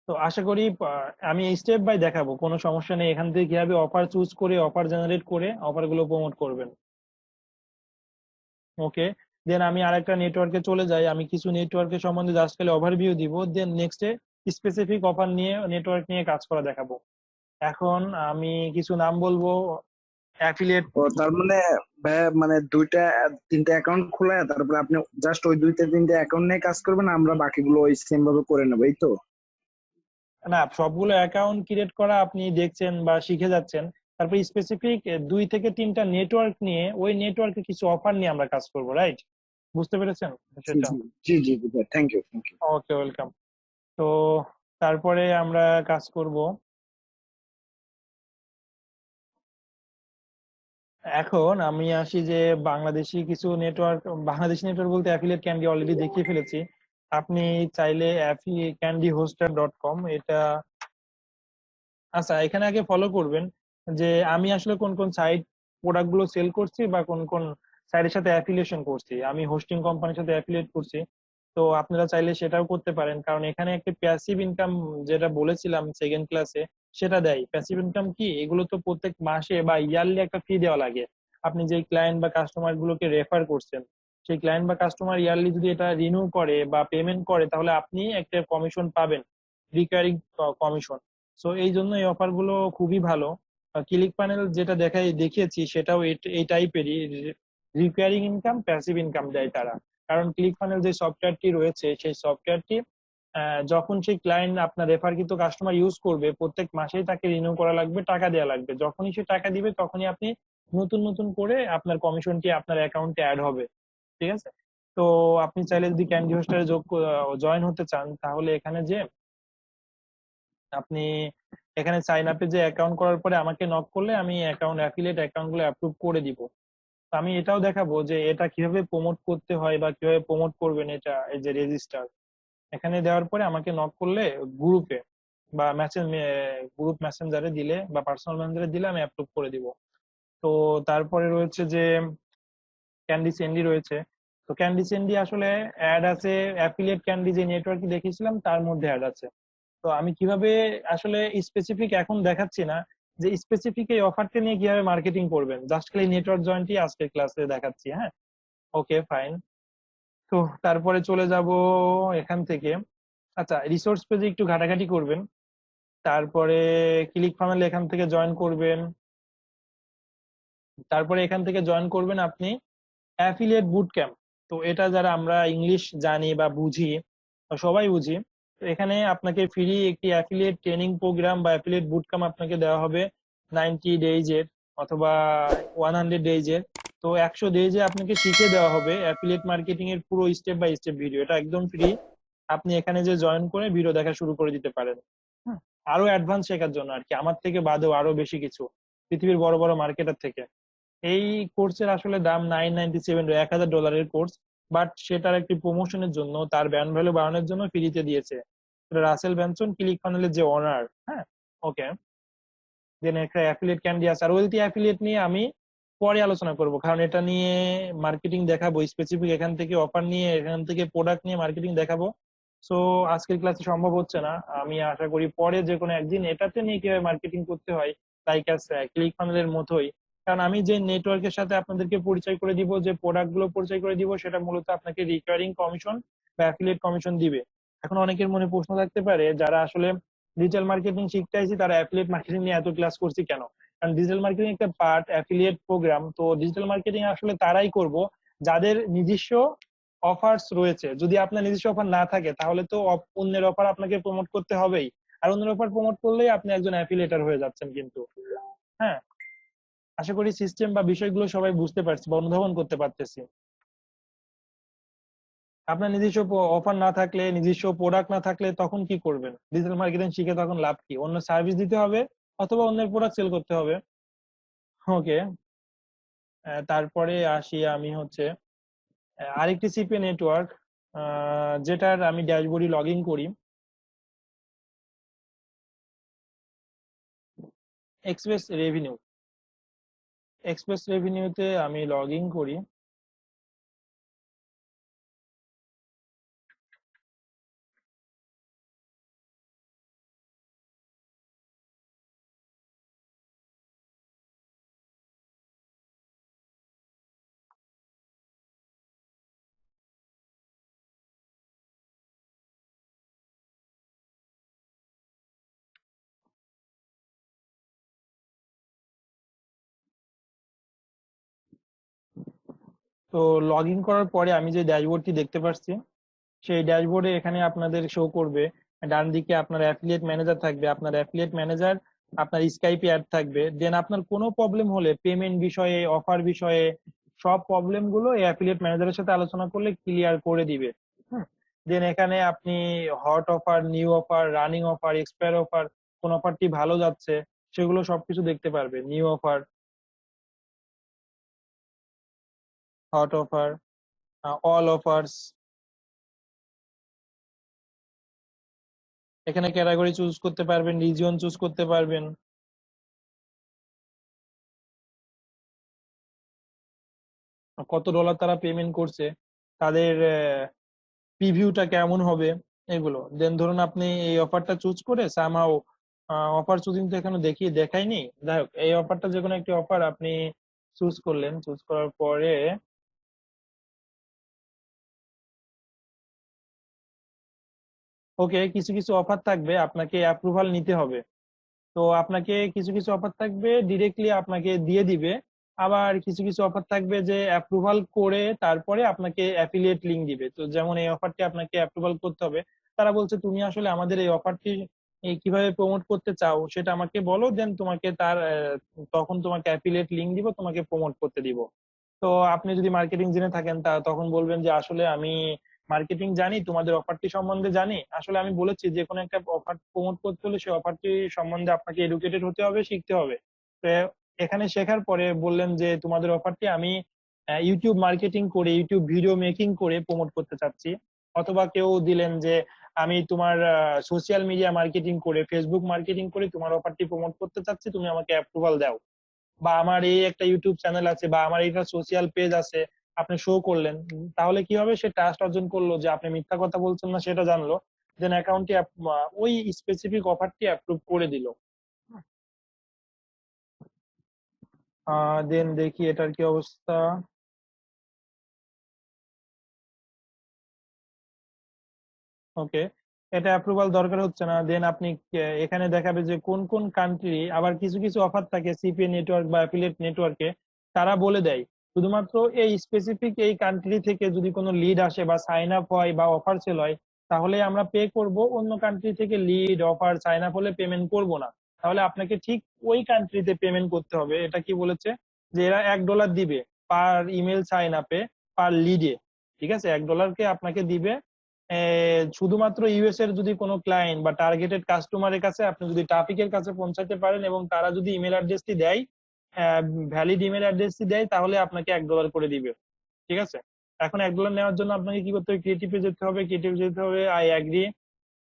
Speaker 2: তো আশা করি আমি স্টেপ বাই দেখাবো, কোনো সমস্যা নেই। এখান থেকে কিভাবে অফার চুজ করে অফার জেনারেট করে অফার গুলো প্রমোট করবেন। ওকে, দেন আমি আরেকটা নেটওয়ার্কে চলে যাই। আমি কিছু নেটওয়ার্কের সম্বন্ধে জাস্ট খালি ওভারভিউ দিব, দেন নেক্সটে স্পেসিফিক অফার নিয়ে নেটওয়ার্ক নিয়ে কাজ করা দেখাবো। এখন আমি কিছু নাম বলবো অ্যাফিলিয়েট।
Speaker 3: ও তার মানে ভাইয়া, মানে দুইটা তিনটা অ্যাকাউন্ট খোলা, তারপরে আপনি জাস্ট ওই দুইটা তিনটা অ্যাকাউন্ট নিয়ে কাজ করবেন, আমরা বাকিগুলো ওই সেম ভাবে করে নেবো, এই তো?
Speaker 2: না, সবগুলো অ্যাকাউন্ট ক্রিয়েট করা আপনি দেখছেন বা শিখে যাচ্ছেন, তারপর স্পেসিফিক 2 থেকে 3টা নেটওয়ার্ক নিয়ে ওই নেটওয়ার্কে কিছু অফার নিয়ে আমরা কাজ করব, রাইট? বুঝতে পেরেছেন
Speaker 3: জি
Speaker 2: সেটা?
Speaker 3: জি জি জি ভাই, thank you thank you.
Speaker 2: Okay, welcome. তো তারপরে আমরা কাজ করব। এখন আমি আসি যে বাংলাদেশি কিছু নেটওয়ার্ক, বাংলাদেশি নেটওয়ার্ক বলতে অ্যাফিলিয়েট ক্যান্ডি অলরেডি দেখিয়ে ফেলেছি। আপনি চাইলে ক্যান্ডি হোস্টার ডট কম এটা, আচ্ছা এখানে আগে ফলো করবেন যে আমি আসলে কোন কোন সাইট প্রোডাক্ট গুলো সেল করছি বা কোন কোন সাইটের সাথে অ্যাফিলিয়েশন করছি। আমি হোস্টিং কোম্পানির সাথে অ্যাফিলিয়েট করছি, তো আপনারা চাইলে সেটাও করতে পারেন, কারণ এখানে একটা প্যাসিভ ইনকাম যেটা বলেছিলাম সেকেন্ড ক্লাসে সেটা দেয়। প্যাসিভ ইনকাম কি, এগুলো তো প্রত্যেক মাসে বা ইয়ারলি একটা ফি দেওয়া লাগে। আপনি যে ক্লায়েন্ট বা কাস্টমার গুলোকে রেফার করছেন, সেই ক্লায়েন্ট বা কাস্টমার ইয়ারলি যদি এটা রিনিউ করে বা পেমেন্ট করে, তাহলে আপনি একটা কমিশন পাবেন, রিকারিং কমিশন। সো এই জন্য এই অফার গুলো খুবই ভালো। ক্লিক প্যানেল যেটা দেখিয়েছি সেটাও এই টাইপেরই, রিকারিং ইনকাম, প্যাসিভ ইনকাম দেয় তারা। কারণ ক্লিক প্যানেল যে সফটওয়্যারটি রয়েছে সেই সফটওয়্যারটি যখন সেই ক্লায়েন্ট আপনার রেফারকৃত কাস্টমার ইউজ করবে, প্রত্যেক মাসেই তাকে রিনিউ করা লাগবে, টাকা দেওয়া লাগবে। যখনই সে টাকা দিবে তখনই আপনি নতুন নতুন করে আপনার কমিশনটি আপনার অ্যাকাউন্টে অ্যাড হবে, ঠিক আছে? তো আপনি চাইলে যদি ক্যান্ডি হোস্টারে জয়েন হতে চান, তাহলে এখানে যে আপনি এখানে সাইন আপে যে অ্যাকাউন্ট করার পরে আমাকে নক করলে আমি অ্যাকাউন্ট অ্যাফিলিয়েট অ্যাকাউন্ট গুলো অ্যাপ্রুভ করে দিব। তো আমি এটাও দেখাবো যে এটা কিভাবে প্রমোট করতে হয় বা কিভাবে প্রমোট করবেন। এটা এই যে রেজিস্টার এখানে দেওয়ার পরে আমাকে নক করলে গ্রুপে বা গ্রুপ মেসেঞ্জারে দিলে বা পার্সোনাল মেসেঞ্জারে দিলে আমি অ্যাপ্রুভ করে দিব। তো তারপরে রয়েছে যে ক্যান্ডি সেন্ডি রয়েছে। তো ক্যান্ডি সেন্ডি আসলে অ্যাড আছে, অ্যাফিলিয়েট ক্যান্ডি যে নেটওয়ার্কে দেখিয়েছিলাম তার মধ্যে অ্যাড আছে। তো আমি কিভাবে আসলে স্পেসিফিক এখন দেখাচ্ছি না, যে স্পেসিফিক এই অফারটা নিয়ে কিভাবে মার্কেটিং করবেন, জাস্ট খালি নেটওয়ার্ক জয়েন্টই আজকের ক্লাসে দেখাচ্ছি। হ্যাঁ, ওকে ফাইন। তো তারপরে চলে যাব এখান থেকে। আচ্ছা, রিসোর্স পেজে একটু ঘাটাঘাটি করবেন, তারপরে ক্লিক ফানেল এখান থেকে জয়েন করবেন, তারপরে এখান থেকে জয়েন করবেন আপনি অ্যাফিলিয়েট বুট ক্যাম্প। তো এটা যারা আমরা ইংলিশ জানি বা বুঝি, সবাই বুঝি, তো এখানে আপনাকে ফ্রি একটি অ্যাফিলিয়েট ট্রেনিং প্রোগ্রাম বা অ্যাফিলিয়েট বুট ক্যাম্প আপনাকে দেওয়া হবে 90 days এর অথবা 100 days এর। তো 100 days আপনাকে শিখে দেওয়া হবে অ্যাফিলিয়েট মার্কেটিং এর পুরো স্টেপ বাই স্টেপ ভিডিও, এটা একদম ফ্রি। আপনি এখানে যে জয়েন করে ভিডিও দেখা শুরু করে দিতে পারেন। হুম, আরো অ্যাডভান্স শেখার জন্য আর কি, আমার থেকে বাদেও আরো বেশি কিছু পৃথিবীর বড় বড় মার্কেটার থেকে। এই কোর্সের আসলে দাম $997, $1000 কোর্স, বাট সেটার একটি প্রমোশনের জন্য, তার ব্র্যান্ড ভ্যালু বাড়ানোর জন্য ফ্রিতে দিয়েছে। এটা রাসেল ব্যানসন, ক্লিক ফানেলের যে ওনার। হ্যাঁ, ওকে। দেন একটা অ্যাফিলিয়েট ক্যান্ডি আছে, আর ওয়েলথি অ্যাফিলিয়েট নিয়ে আমি পরে আলোচনা করব, কারণ এটা নিয়ে মার্কেটিং দেখাবো স্পেসিফিক, এখান থেকে অফার নিয়ে এখান থেকে প্রোডাক্ট নিয়ে মার্কেটিং দেখাবো। সো আজকের ক্লাসে সম্ভব হচ্ছে না, আমি আশা করি পরে যে কোনো একদিন এটাতে নিয়ে কিভাবে মার্কেটিং করতে হয়, লাইক ক্লিক ফানেলের মতোই। কারণ আমি যে নেটওয়ার্কের সাথে আপনাদেরকে পরিচয় করে দিব, যে প্রোডাক্ট গুলো পরিচয় করে দিব, সেটা মূলত আপনাকে রিকারিং কমিশন বা অ্যাফিলিয়েট কমিশন দিবে। এখন অনেকের মনে প্রশ্ন থাকতে পারে, যারা আসলে ডিজিটাল মার্কেটিং শিখতে আইছি তারা অ্যাফিলিয়েট মার্কেটিং নিয়ে এত ক্লাস করছি কেন? কারণ ডিজিটাল মার্কেটিং একটা পার্ট, অ্যাফিলিয়েট প্রোগ্রাম। তো ডিজিটাল মার্কেটিং আসলে তারাই করব যাদের নিজস্ব অফার্স রয়েছে। যদি আপনার নিজস্ব অফার না থাকে তাহলে তো অন্যের অফার আপনাকে প্রমোট করতে হবেই, আর অন্যের অফার প্রমোট করলেই আপনি একজন অ্যাফিলিয়েটর হয়ে যাচ্ছেন কিন্তু। হ্যাঁ, আশা করি সিস্টেম বা বিষয়গুলো সবাই বুঝতে পারছি বা অনুধাবন করতে পারতেছি। আপনার নিজস্ব অফার না থাকলে, নিজস্ব প্রোডাক্ট না থাকলে তখন কি করবেন? ডিজিটাল মার্কেটিং শিখে তখন লাভ কি? অন্য সার্ভিস দিতে হবে অথবা অন্যের প্রোডাক্ট সেল করতে হবে। ওকে, তারপরে আসি আমি হচ্ছে আরেকটি সিপি নেটওয়ার্ক যেটার আমি ড্যাশবোর্ডে লগ ইন করি, এক্সপ্রেস রেভিনিউ। এক্সপ্রেস রেভিনিউতে আমি লগ ইন করি। তো লগ ইন করার পরে আমি যে ড্যাশবোর্ডটি দেখতে পাচ্ছি, সেই ড্যাশবোর্ডে এখানে আপনাদের শো করবে, ডান দিকে আপনার অ্যাফিলিয়েট ম্যানেজার থাকবে, আপনার অ্যাফিলিয়েট ম্যানেজার, আপনার স্কাইপে অ্যাড থাকবে। দেন আপনার কোনো প্রবলেম হলে পেমেন্ট বিষয়ে, অফার বিষয়ে, সব প্রবলেম গুলো এই অ্যাফিলিয়েট ম্যানেজারের সাথে আলোচনা করলে ক্লিয়ার করে দিবে। দেন এখানে আপনি hot offer, new offer, running offer, expire offer, কোন অফারটি ভালো যাচ্ছে সেগুলো সবকিছু দেখতে পারবে। New offer, hot offer, all offers. এখানে ক্যাটাগরি চুজ করতে পারবেন, রিজিয়ন চুজ করতে পারবেন, কত ডলার তারা পেমেন্ট করছে, তাদের প্রিভিউটা কেমন হবে, এগুলো। দেন ধরুন আপনি এই অফারটা চুজ করে সামহাও, অফার চুজিং তো এখানে দেখায়নি, যাই হোক এই অফারটা যে কোনো একটি অফার আপনি চুজ করলেন। চুজ করার পরে ওকে, কিছু কিছু অফার থাকবে আপনাকে অ্যাপ্রুভাল নিতে হবে। তো আপনাকে কিছু কিছু অফার থাকবে ডিরেক্টলি আপনাকে দিয়ে দিবে, আবার কিছু কিছু অফার থাকবে যে অ্যাপ্রুভাল করে তারপরে আপনাকে অ্যাফিলিয়েট লিংক দিবে। তো যেমন এই অফারটি আপনাকে অ্যাপ্রুভাল করতে হবে, তারা বলছে তুমি আসলে আমাদের এই অফারটি কিভাবে প্রমোট করতে চাও সেটা আমাকে বলো, দেন তোমাকে তখন তোমাকে অ্যাফিলিয়েট লিংক দিব, তোমাকে প্রমোট করতে দিব। তো আপনি যদি মার্কেটিং জেনে থাকেন তখন বলবেন যে আসলে আমি মার্কেটিং জানি, তোমাদের অফারটি সম্বন্ধে জানি। আসলে আমি বলেছি যে কোনো একটা অফার প্রমোট করতে হলে সেই অফারটি সম্বন্ধে আপনাকে এডুকেটেড হতে হবে, শিখতে হবে। তো এখানে শেখার পরে বললেন যে তোমাদের অফারটি আমি ইউটিউব মার্কেটিং করে, ইউটিউব ভিডিও মেকিং করে প্রমোট করতে চাচ্ছি। অথবা কেউ দিলেন যে আমি তোমার সোশ্যাল মিডিয়া মার্কেটিং করে, ফেসবুক মার্কেটিং করে তোমার অফারটি প্রমোট করতে চাচ্ছি, তুমি আমাকে অ্যাপ্রুভাল দাও। বা আমার এই একটা ইউটিউব চ্যানেল আছে বা আমার এইটা সোশ্যাল পেজ আছে, আপনি শো করলেন। তাহলে কি হবে, সে ট্রাস্ট অর্জন করলো যে আপনি মিথ্যা কথা বলছেন না সেটা জানলো, দেন অ্যাকাউন্টটি ওই স্পেসিফিক অফারটি অ্যাপ্রুভ করে দিল। দেন দেখি এটার কি অবস্থা। ওকে, এটা অ্যাপ্রুভাল দরকার হচ্ছে না। দেন আপনি এখানে দেখাবে যে কোন কোন কান্ট্রি, আবার কিছু কিছু অফার থাকে সিপিএ নেটওয়ার্ক বা অ্যাফিলিয়েট নেটওয়ার্কে, তারা বলে দেয় শুধুমাত্র এই স্পেসিফিক এই কান্ট্রি থেকে যদি কোনো লিড আসে বা সাইন আপ হয় বা অফার সেল হয় তাহলে আমরা পে করব, অন্য কান্ট্রি থেকে লিড, অফার, সাইন আপ হলে পেমেন্ট করব না। তাহলে আপনাকে ঠিক ওই কান্ট্রিতে পেমেন্ট করতে হবে। এটা কি বলেছে যে এরা $1 দিবে পার ইমেল সাইন আপে, পার লিডে। ঠিক আছে, $1 আপনাকে দিবে। শুধুমাত্র ইউএস এর যদি কোনো ক্লায়েন্ট বা টার্গেটেড কাস্টমারের কাছে আপনি যদি ট্রাফিকের কাছে পৌঁছাতে পারেন এবং তারা যদি ইমেল অ্যাড্রেসটি দেয়, ভ্যালিড ইমেল অ্যাড্রেসটি দেয়, তাহলে আপনাকে $1 করে দিবে। ঠিক আছে, এখন $1 নেওয়ার জন্য আপনাকে কি করতে হবে, ক্রিয়েটিভে যেতে হবে। ক্রিয়েটিভে যেতে হবে আই অ্যাগ্রি।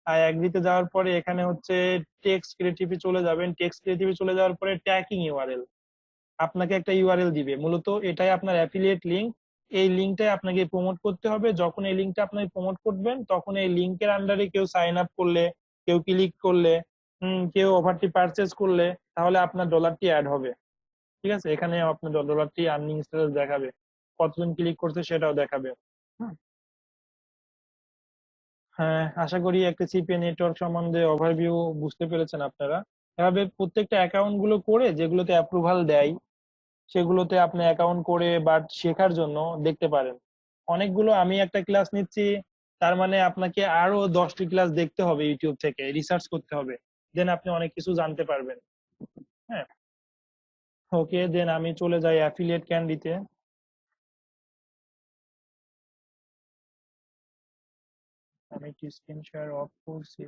Speaker 2: আই অ্যাগ্রিতে যাওয়ার পরে এখানে হচ্ছে টেক্সট ক্রিয়েটিভে চলে যাবেন। টেক্সট ক্রিয়েটিভে চলে যাওয়ার পরে ট্র্যাকিং ইউআরএল, আপনাকে একটা ইউআরএল দিবে, মূলত এটাই আপনার অ্যাফিলিয়েট লিংক। এই লিঙ্কটাই আপনাকে প্রমোট করতে হবে। যখন এই লিঙ্কটা আপনি প্রমোট করবেন তখন এই লিঙ্কের আন্ডারে কেউ সাইন আপ করলে, কেউ ক্লিক করলে, কেউ অফারটি পারচেজ করলে তাহলে আপনার ডলারটি অ্যাড হবে। ঠিক আছে, এখানে আপনার ডলারটি আর্নিং স্ট্যাটাস দেখাবে, কতজন ক্লিক করছে সেটাও দেখাবে। হুম, হ্যাঁ, আশা করি একটা সিপিএ নেটওয়ার্ক সম্বন্ধে ওভারভিউ বুঝতে পেরেছেন আপনারা। এভাবে প্রত্যেকটা অ্যাকাউন্ট গুলো করে যেগুলোতে অ্যাপ্রুভাল দেয় সেগুলোতে আপনি অ্যাকাউন্ট করে বাট শেখার জন্য দেখতে পারেন। অনেকগুলো, আমি একটা ক্লাস নিচ্ছি তার মানে আপনাকে আরো 10টি ক্লাস দেখতে হবে, ইউটিউব থেকে রিসার্চ করতে হবে, দেন আপনি অনেক কিছু জানতে পারবেন। হ্যাঁ, ওকে, দেন আমি চলে যাই অ্যাফিলিয়েট ক্যান্ডিতে। আমি একটি স্ক্রিন শেয়ার অফ করছি।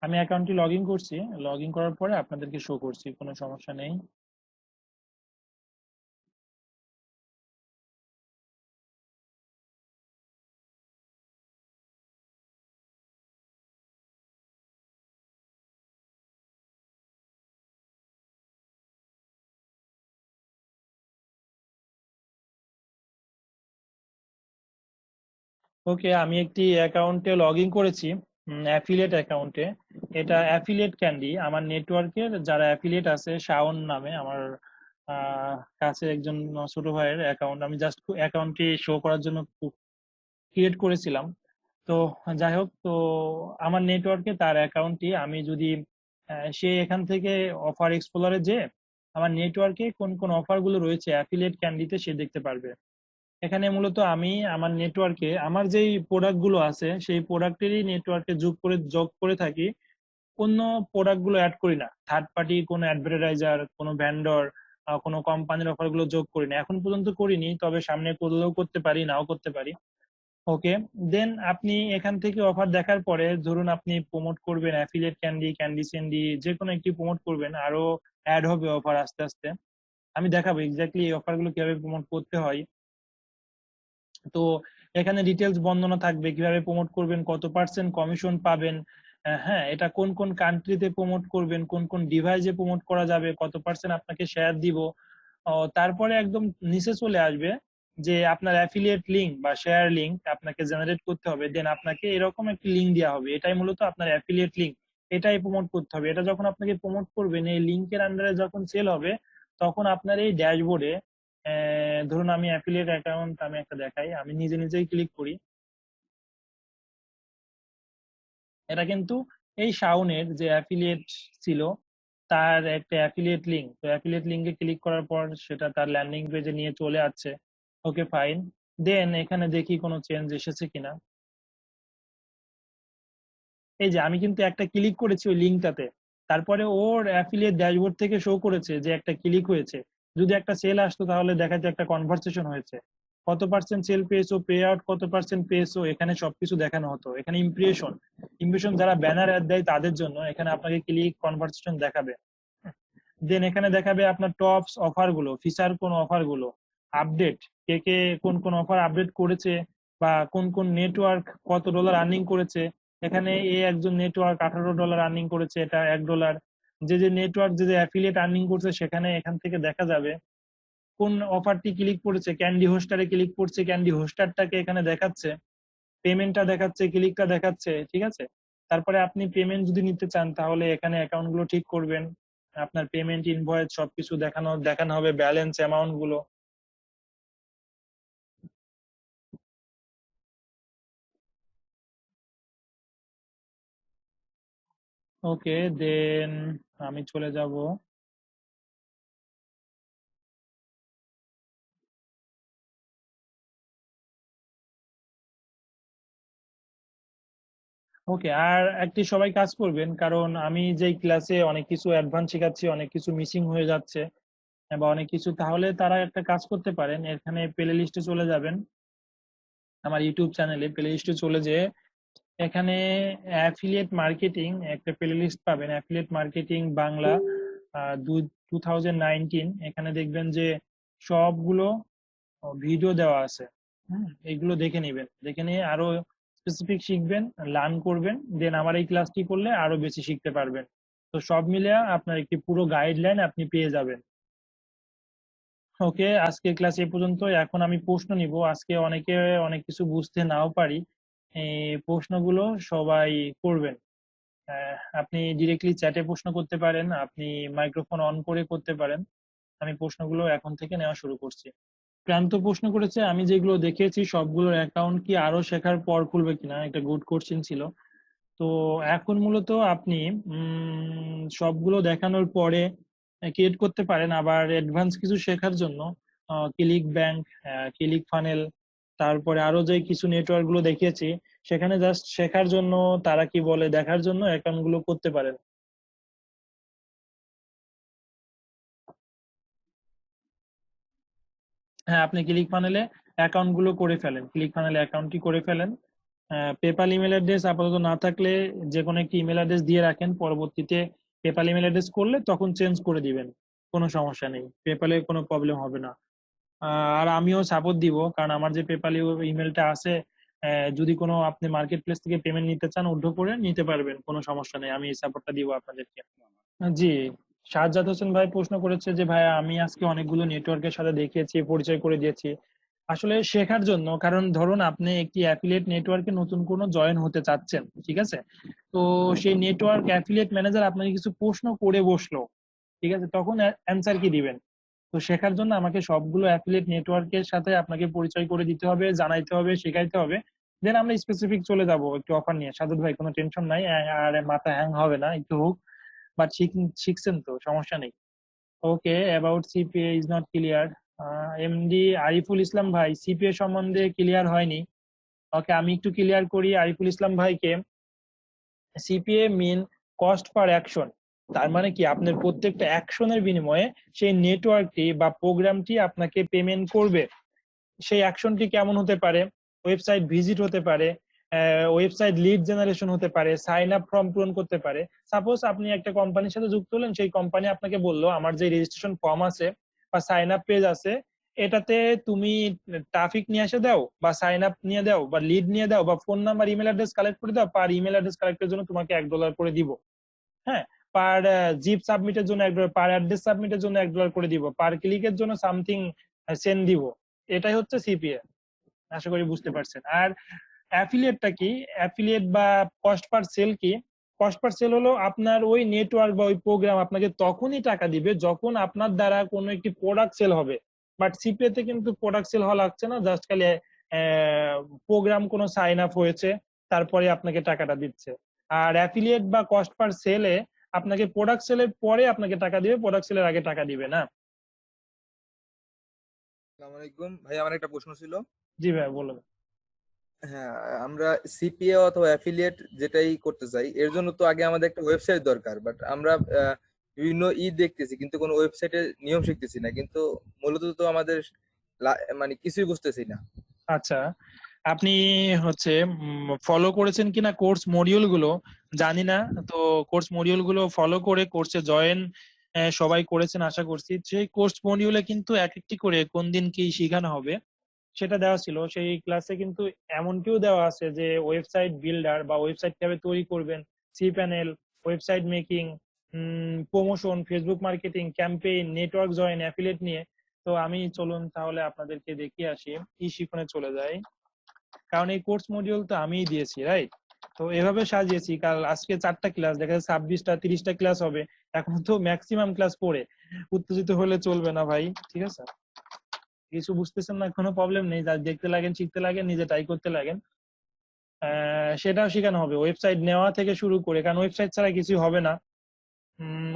Speaker 2: আমি অ্যাকাউন্টটি লগ ইন করছি, লগ ইন করার পরে আপনাদেরকে শো করছি, কোনো সমস্যা নেই। ওকে, আমি একটি অ্যাকাউন্টে লগ ইন করেছি, অ্যাফিলিয়েট অ্যাকাউন্টে। এটা অ্যাফিলিয়েট ক্যান্ডি, আমার নেটওয়ার্কের যারা অ্যাফিলিয়েট আছে, শাওন নামে আমার কাছে একজন ছোট ভাইয়ের অ্যাকাউন্ট। আমি জাস্ট অ্যাকাউন্টটি শো করার জন্য ক্রিয়েট করেছিলাম। তো যাই হোক, তো আমার নেটওয়ার্কে তার অ্যাকাউন্টটি আমি যদি সে এখান থেকে অফার এক্সপ্লোরে যে আমার নেটওয়ার্কে কোন কোন অফার গুলো রয়েছে অ্যাফিলিয়েট ক্যান্ডিতে সে দেখতে পারবে। এখানে মূলত আমি আমার নেটওয়ার্কে আমার যেই প্রোডাক্ট গুলো আছে সেই প্রোডাক্টেরই নেটওয়ার্কে যোগ করে থাকি, অন্য প্রোডাক্ট গুলো অ্যাড করি না। থার্ড পার্টি কোনো অ্যাডভার্টাইজার, কোনো ভ্যান্ডর, কোনো কোম্পানির অফার গুলো যোগ করি না, এখন পর্যন্ত করিনি, তবে সামনে করলেও করতে পারি, নাও করতে পারি। ওকে, দেন আপনি এখান থেকে অফার দেখার পরে ধরুন আপনি প্রমোট করবেন অ্যাফিলিয়েট ক্যান্ডি, ক্যান্ডি স্যান্ডি, যে কোনো একটি প্রমোট করবেন, আরো অ্যাড হবে অফার আস্তে আস্তে। আমি দেখাবো এক্স্যাক্টলি এই অফার গুলো কিভাবে প্রমোট করতে হয়। তো এখানে ডিটেলস বর্ণনা থাকবে কিভাবে প্রমোট করবেন, কত পার্সেন্ট কমিশন পাবেন, হ্যাঁ এটা কোন কোন কান্ট্রিতে প্রমোট করবেন, কোন কোন ডিভাইসে প্রমোট করা যাবে, কত পার্সেন্ট আপনাকে শেয়ার দিব। তারপরে একদম নিচে চলে আসবে যে আপনার অ্যাফিলিয়েট লিংক বা শেয়ার লিংক আপনাকে জেনারেট করতে হবে, দেন আপনাকে এরকম একটি লিংক দেওয়া হবে, এটাই মূলত আপনার অ্যাফিলিয়েট লিংক, এটাই প্রমোট করতে হবে। এটা যখন আপনাকে প্রমোট করবেন, এই লিংকের আন্ডারে যখন সেল হবে, তখন আপনার এই ড্যাশবোর্ডে, ধরুন আমি অ্যাফিলিয়েট অ্যাকাউন্ট আমি একটা দেখাই, আমি নিজে নিজেই ক্লিক করি। এটা কিন্তু এই শাওনের যে অ্যাফিলিয়েট ছিল তার একটা অ্যাফিলিয়েট লিংক, তো অ্যাফিলিয়েট লিংকে ক্লিক করার পর সেটা তার ল্যান্ডিং পেজে নিয়ে চলে আসছে। ওকে ফাইন, দেন এখানে দেখি কোনো চেঞ্জ এসেছে কিনা। এই যে আমি কিন্তু একটা ক্লিক করেছি ওই লিঙ্কটাতে, তারপরে ওর অ্যাফিলিয়েট ড্যাশবোর্ড থেকে শো করেছে যে একটা ক্লিক হয়েছে। যদি একটা সেল আসতো তাহলে দেখা যায় একটা কনভারসেশন হয়েছে, কত পার্সেন্ট সেল পেয়েছো, পে আউট কত পার্সেন্ট পেয়েছো, এখানে সবকিছু দেখানো হতো। এখানে ইমপ্রেশন, ইমপ্রেশন যারা ব্যানার অ্যাড দেয় তাদের জন্য এখানে আপনাকে ক্লিক কনভারসেশন দেখাবে। দেন এখানে দেখাবে আপনার টপস অফার গুলো, ফিচার কোন অফার গুলো, আপডেট, কে কে কোন কোন অফার আপডেট করেছে, বা কোন কোন নেটওয়ার্ক কত ডলার আর্নিং করেছে। এখানে এই একজন নেটওয়ার্ক $18 আর্নিং করেছে, এটা $1। যে যে নেটওয়ার্ক যে যে অ্যাফিলিয়েট আর্নিং করছে সেখানে এখান থেকে দেখা যাবে কোন অফারটি ক্লিক করেছে, ক্যান্ডি হোস্টারে ক্লিক করছে, ক্যান্ডি হোস্টারটাকে এখানে দেখাচ্ছে, পেমেন্টটা দেখাচ্ছে, ক্লিকটা দেখাচ্ছে, ঠিক আছে। তারপরে আপনি পেমেন্ট যদি নিতে চান তাহলে এখানে অ্যাকাউন্ট গুলো ঠিক করবেন, আপনার পেমেন্ট ইনভয়েস সবকিছু দেখানো হবে, ব্যালেন্স অ্যামাউন্ট গুলো। ওকে, দেন আমি চলে যাব। ওকে, আর একটি সবাই কাজ করবেন, কারণ আমি যেই ক্লাসে অনেক কিছু অ্যাডভান্স শেখাচ্ছি, অনেক কিছু মিসিং হয়ে যাচ্ছে বা অনেক কিছু, তাহলে তারা একটা কাজ করতে পারেন, এখানে প্লে লিস্টে চলে যাবেন, আমার ইউটিউব চ্যানেলে প্লে লিস্টে চলে যেয়ে এখানে অ্যাফিলিয়েট মার্কেটিং একটা প্লে লিস্ট পাবেন, অ্যাফিলিয়েট মার্কেটিং বাংলা 2019। এখানে দেখবেন যে সবগুলো ভিডিও দেওয়া আছে। এগুলো দেখে নেবেন, দেখে নিয়ে আরো স্পেসিফিক শিখবেন, লার্ন করবেন, দেন আমার এই ক্লাসটি করলে আরো বেশি শিখতে পারবেন। তো সব মিলে আপনার একটি পুরো গাইডলাইন আপনি পেয়ে যাবেন। ওকে, আজকে ক্লাস এ পর্যন্ত। এখন আমি প্রশ্ন নিব, আজকে অনেকে অনেক কিছু বুঝতে নাও পারি, এই প্রশ্নগুলো সবাই করবেন। আপনি ডিরেক্টলি চ্যাটে প্রশ্ন করতে পারেন, আপনি মাইক্রোফোন অন করে করতে পারেন। আমি প্রশ্নগুলো এখন থেকে নেওয়া শুরু করছি। প্রান্ত প্রশ্ন করেছে, আমি যেগুলো দেখেছি সবগুলোর অ্যাকাউন্ট কি আরো শেখার পর খুলবে কিনা, একটা গুড কোশ্চেন ছিল। তো এখন মূলত আপনি সবগুলো দেখানোর পরে ক্রিয়েট করতে পারেন, আবার অ্যাডভান্স কিছু শেখার জন্য ক্লিক ব্যাংক, ক্লিক ফানেল, তারপরে আরো যে কিছু নেটওয়ার্ক গুলো দেখিয়েছি সেখানে জাস্ট শেখার জন্য, তারা কি বলে দেখার জন্য অ্যাকাউন্ট গুলো করতে পারেন। হ্যাঁ, আপনি ক্লিক ফানেলে অ্যাকাউন্ট গুলো করে ফেলেন, ক্লিক ফানেলে অ্যাকাউন্টটি করে ফেলেন। পেপাল ইমেল অ্যাড্রেস আপাতত না থাকলে যে কোনো একটি ইমেল অ্যাড্রেস দিয়ে রাখেন, পরবর্তীতে পেপাল ইমেল অ্যাড্রেস করলে তখন চেঞ্জ করে দিবেন, কোনো সমস্যা নেই, পেপালে কোনো প্রবলেম হবে না। আর আমিও সাপোর্ট দিব, কারণ আমার যে পেপালে ইমেলটা আছে, যদি কোনো আপনি মার্কেট প্লেস থেকে পেমেন্ট নিতে চান উইথড্র করে নিতে পারবেন, কোনো সমস্যা নেই, আমি এই সাপোর্টটা দিব আপনাদেরকে। জি, সাজ্জাদ হোসেন ভাই প্রশ্ন করেছে যে ভাইয়া আমি আজকে অনেকগুলো নেটওয়ার্কের সাথে দেখিয়েছি, পরিচয় করে দিয়েছি, আসলে শেখার জন্য। কারণ ধরুন আপনি একটি অ্যাফিলিয়েট নেটওয়ার্কে নতুন কোনো জয়েন হতে চাচ্ছেন, ঠিক আছে, তো সেই নেটওয়ার্ক অ্যাফিলিয়েট ম্যানেজার আপনাকে কিছু প্রশ্ন করে বসলো, ঠিক আছে, তখন অ্যান্সার কি দিবেন? তো শেখার জন্য আমাকে সবগুলো অ্যাফিলিয়েট নেটওয়ার্কের সাথে আপনাকে পরিচয় করে দিতে হবে, জানাইতে হবে, শেখাইতে হবে, দেন আমরা স্পেসিফিক চলে যাব একটু অফার নিয়ে। সাদত ভাই কোনো টেনশন নাই, আর মাথা হ্যাং হবে না, একটু হোক, বাট শিখছেন তো, সমস্যা নেই। Okay, about CPA is not clear. MD Ariful Islam ভাই সিপিএ সম্বন্ধে ক্লিয়ার হয়নি। ওকে, আমি একটু ক্লিয়ার করি আরিফুল ইসলাম ভাইকে। সিপিএ মিন কস্ট পার অ্যাকশন, তার মানে কি আপনার প্রত্যেকটা অ্যাকশনের বিনিময়ে সেই নেটওয়ার্কটি বা প্রোগ্রামটি আপনাকে পেমেন্ট করবে। সেই অ্যাকশনটি কেমন হতে পারে? ওয়েবসাইট ভিজিট হতে পারে, ওয়েবসাইট লিড জেনারেশন হতে পারে, সাইন আপ ফর্ম পূরণ করতে পারে। সাপোজ আপনি একটা কোম্পানির সাথে যুক্ত হলেন, সেই কোম্পানি আপনাকে বললো আমার যে রেজিস্ট্রেশন ফর্ম আছে বা সাইন আপ পেজ আছে, এটাতে তুমি ট্রাফিক নিয়ে এসে দাও বা সাইন আপ নিয়ে দাও বা লিড নিয়ে দাও বা phone number email address collect করে দাও, পার ইমেল অ্যাড্রেস কালেক্টের জন্য তোমাকে $1 করে দিব। হ্যাঁ, পার জিপ সাবমিটের জন্য $1, পার অ্যাড্রেস সাবমিটের জন্য $1 করে দিব, পার ক্লিকের জন্য সামথিং সেন্ড দিব। এটাই হচ্ছে সিপিএ, আশা করি বুঝতে পারছেন। আর অ্যাফিলিয়েটটা কি? অ্যাফিলিয়েট বা কস্ট পার সেল কি? কস্ট পার সেল হলো আপনার ওই নেটওয়ার্ক বা ওই প্রোগ্রাম আপনাকে তখনই টাকা দিবে যখন আপনার দ্বারা কোনো একটি প্রোডাক্ট সেল হবে। বাট সিপিএ তে কিন্তু প্রোডাক্ট সেল হওয়া লাগছে না, জাস্ট খালি প্রোগ্রাম কোনো সাইন আপ হয়েছে তারপরে আপনাকে টাকাটা দিচ্ছে। আর অ্যাফিলিয়েট বা কস্ট পার সেলে আপনাকে প্রোডাক্ট সেলের পরে আপনাকে টাকা দিবে, প্রোডাক্ট সেলের আগে টাকা দিবে না।
Speaker 4: আসসালামু আলাইকুম ভাই, আমার একটা প্রশ্ন ছিল।
Speaker 2: জি ভাই বলুন।
Speaker 4: হ্যাঁ, আমরা সিপিএ অথবা অ্যাফিলিয়েট যেটাই করতে চাই এর জন্য তো আগে আমাদের একটা ওয়েবসাইট দরকার, বাট আমরা বিভিন্ন দেখতেছি কিন্তু কোনো ওয়েবসাইটের নিয়ম শিখতেছি না, কিন্তু মূলত তো আমাদের মানে কিছুই বুঝতেছি না।
Speaker 2: আচ্ছা, আপনি হচ্ছে ফলো করেছেন কিনা কোর্স মডিউল গুলো জানি না, তো কোর্স মডিউল গুলো ফলো করে কোর্সে জয়েন সবাই করেছেন আশা করছি। সেই কোর্স মডিউলে কিন্তু এক একটি করে কোন দিন কি শেখানো হবে সেটা দেওয়া ছিল। সেই ক্লাসে কিন্তু এমনটিও দেওয়া আছে যে ওয়েবসাইট বিল্ডার বা ওয়েবসাইট কিভাবে তৈরি করবেন, C panel, website making, promotion, Facebook marketing, campaign, network join, affiliate নিয়ে। তো আমি চলুন তাহলে আপনাদেরকে দেখিয়ে আসি, ই শিখনে চলে যাই, কারণ এই কোর্স মডিউল তো আমিই দিয়েছি, রাইট? তো এভাবে সাজিয়েছি, কাল আজকে 4টা ক্লাস, দেখা যাচ্ছে 26টা 30টা ক্লাস হবে, এখন তো ম্যাক্সিমাম ক্লাস পড়ে, উত্তেজিত হলে চলবে না ভাই, ঠিক আছে? কিছু বুঝতেছেন না, কোনো প্রবলেম নেই, যা দেখতে লাগেন, শিখতে লাগেন, নিজে ট্রাই করতে লাগেন। সেটাও শেখানো হবে, ওয়েবসাইট নেওয়া থেকে শুরু করে, কারণ ওয়েবসাইট ছাড়া কিছুই হবে না।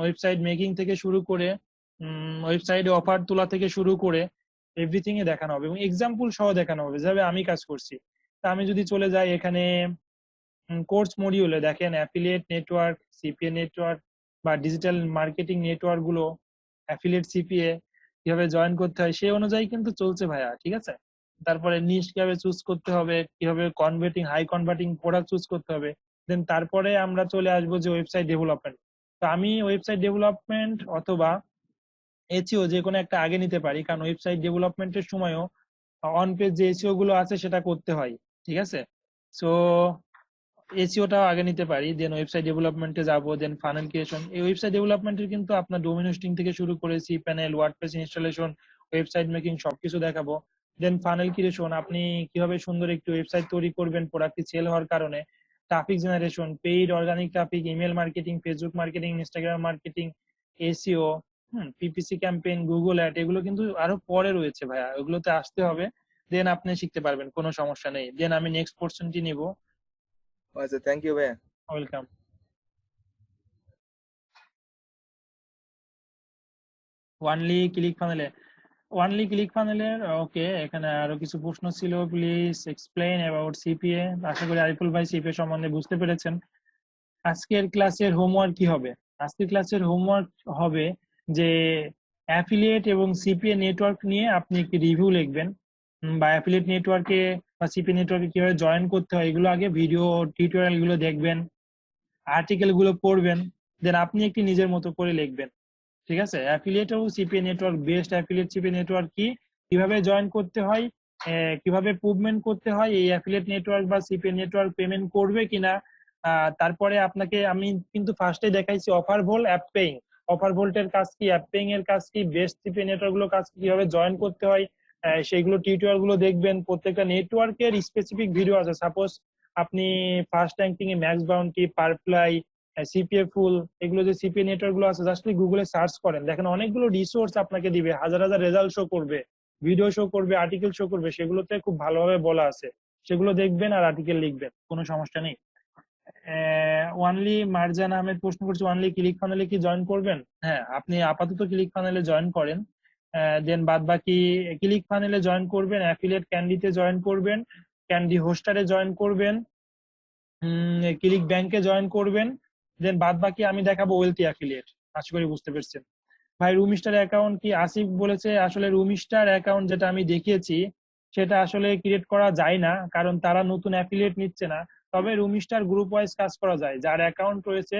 Speaker 2: ওয়েবসাইট মেকিং থেকে শুরু করে, ওয়েবসাইটে অফার তোলা থেকে শুরু করে এভরিথিং এ দেখানো হবে এবং এক্সাম্পল সহ দেখানো হবে, যেভাবে আমি কাজ করছি। তা আমি যদি চলে যাই এখানে কোর্স মডিউলে, দেখেন অ্যাফিলিয়েট নেটওয়ার্ক, সিপিএ নেটওয়ার্ক বা ডিজিটাল মার্কেটিং নেটওয়ার্ক গুলো, অ্যাফিলিয়েট সিপিএ কিভাবে জয়েন করতে হয় সেই অনুযায়ী কিন্তু চলছে ভাইয়া, ঠিক আছে? তারপরে নিশ কিভাবে চুজ করতে হবে, কিভাবে converting high converting product choose করতে হবে, দেন তারপরে আমরা চলে আসবো যে ওয়েবসাইট ডেভেলপমেন্ট। তো আমি ওয়েবসাইট ডেভেলপমেন্ট অথবা এসইও যে কোনো একটা আগে নিতে পারি, কারণ ওয়েবসাইট ডেভেলপমেন্টের সময়ও অন পেজ যে এসইও গুলো আছে সেটা করতে হয়, ঠিক আছে? সো এসইওটাও আগে নিতে পারি, দেন ওয়েবসাইট ডেভেলপমেন্টে যাব, দেন ফানেল ক্রিয়েশন। এই ওয়েবসাইট ডেভেলপমেন্টের কিন্তু আপনার ডোমেইন হোস্টিং থেকে শুরু করে C panel, WordPress installation, website making সবকিছু দেখাবো। দেন ফানেল ক্রিয়েশন, আপনি কিভাবে সুন্দর একটি ওয়েবসাইট তৈরি করবেন প্রোডাক্টটি সেল হওয়ার কারণে। Traffic generation, paid organic traffic, email marketing, Facebook marketing, Instagram marketing, SEO, PPC campaign, Google ad, এগুলো কিন্তু আরো পরে রয়েছে ভাইয়া, ওগুলোতে আসতে হবে, দেন আপনি শিখতে পারবেন, কোনো সমস্যা নেই। দেন আমি নেক্সট পোর্শনটি নিব।
Speaker 4: আচ্ছা, থ্যাংক ইউ ভাইয়া।
Speaker 2: ওয়েলকাম। ওয়ানলি ক্লিক ফানেলের ওকে, এখানে আরো কিছু প্রশ্ন ছিল, প্লিজ এক্সপ্লেইন অ্যাবাউট সিপিএ। আশা করি আরিফুল ভাই সিপিএ সম্বন্ধে বুঝতে পেরেছেন। আজকের ক্লাসের হোমওয়ার্ক কি হবে? আজকের ক্লাসের হোমওয়ার্ক হবে যে অ্যাফিলিয়েট এবং সিপিএ নেটওয়ার্ক নিয়ে আপনি একটি রিভিউ লিখবেন। বা অ্যাফিলিয়েট নেটওয়ার্কে বা সিপি নেটওয়ার্কে কিভাবে জয়েন করতে হয় এগুলো আগে ভিডিও টিউটোরিয়াল গুলো দেখবেন, আর্টিকেল গুলো পড়বেন, দেন আপনি একটি নিজের মতো করে লিখবেন। ঠিক আছে, অ্যাফিলিয়েট ও CPA network best affiliate CPA network কি, কিভাবে জয়েন করতে হয়, কিভাবে মুভমেন্ট করতে হয়, এই অ্যাফিলিয়েট নেটওয়ার্ক বা সিপিএ নেটওয়ার্ক পেমেন্ট করবে কিনা। তারপরে আপনাকে আমি কিন্তু ফার্স্টে দেখাইছি offer volt app paying, offer ভোল্টের কাজ কি, অ্যাপ পেইং এর কাজ কি, বেস্ট সিপিএ নেটওয়ার্ক গুলো কাজ কি, কিভাবে জয়েন করতে হয় সেইগুলো টিউটোরিয়াল গুলো দেখবেন। প্রত্যেকটা নেটওয়ার্কের স্পেসিফিক ভিডিও আছে। সাপোজ আপনি ফার্স্ট র্যাঙ্কিং এ ম্যাক্স বাউন্টি, পারপ্লাই, সিপিএ ফুল, এগুলো যে সিপিএ নেটওয়ার্ক গুলো আছে জাস্ট গুগলে সার্চ করেন, দেখেন অনেকগুলো রিসোর্স আপনাকে দিবে, হাজার হাজার রেজাল্ট শো করবে, ভিডিও শো করবে, আর্টিকেল শো করবে, সেগুলোতে খুব ভালোভাবে বলা আছে, সেগুলো দেখবেন আর আর্টিকেল লিখবেন, কোনো সমস্যা নেই। ওয়ানলি মারজান আহমেদ প্রশ্ন করছে ওয়ানলি ক্লিক ফানেলে কি জয়েন করবেন? হ্যাঁ, আপনি আপাতত ক্লিক ফানেলে জয়েন করেন, দেন বাদ বাকি ক্লিক ফানেলে জয়েন করবেন, অ্যাফিলিয়েট ক্যান্ডিতে জয়েন করবেন, ক্যান্ডি হোস্টারে জয়েন করবেন, ক্লিক ব্যাংকে জয়েন করবেন, দেন বাদ বাকি আমি দেখাবো ওয়েলথি অ্যাফিলিয়েট। আশা করি বুঝতে পেরেছেন। ভাই রুমিস্টার অ্যাকাউন্ট কি, আসিফ বলেছে আসলে রুমিস্টার অ্যাকাউন্ট যেটা আমি দেখিয়েছি সেটা আসলে ক্রিয়েট করা যায় না, কারণ তারা নতুন অ্যাফিলিয়েট নিচ্ছে না। তবে রুমিস্টার গ্রুপ ওয়াইজ কাজ করা যায়, যার অ্যাকাউন্ট রয়েছে,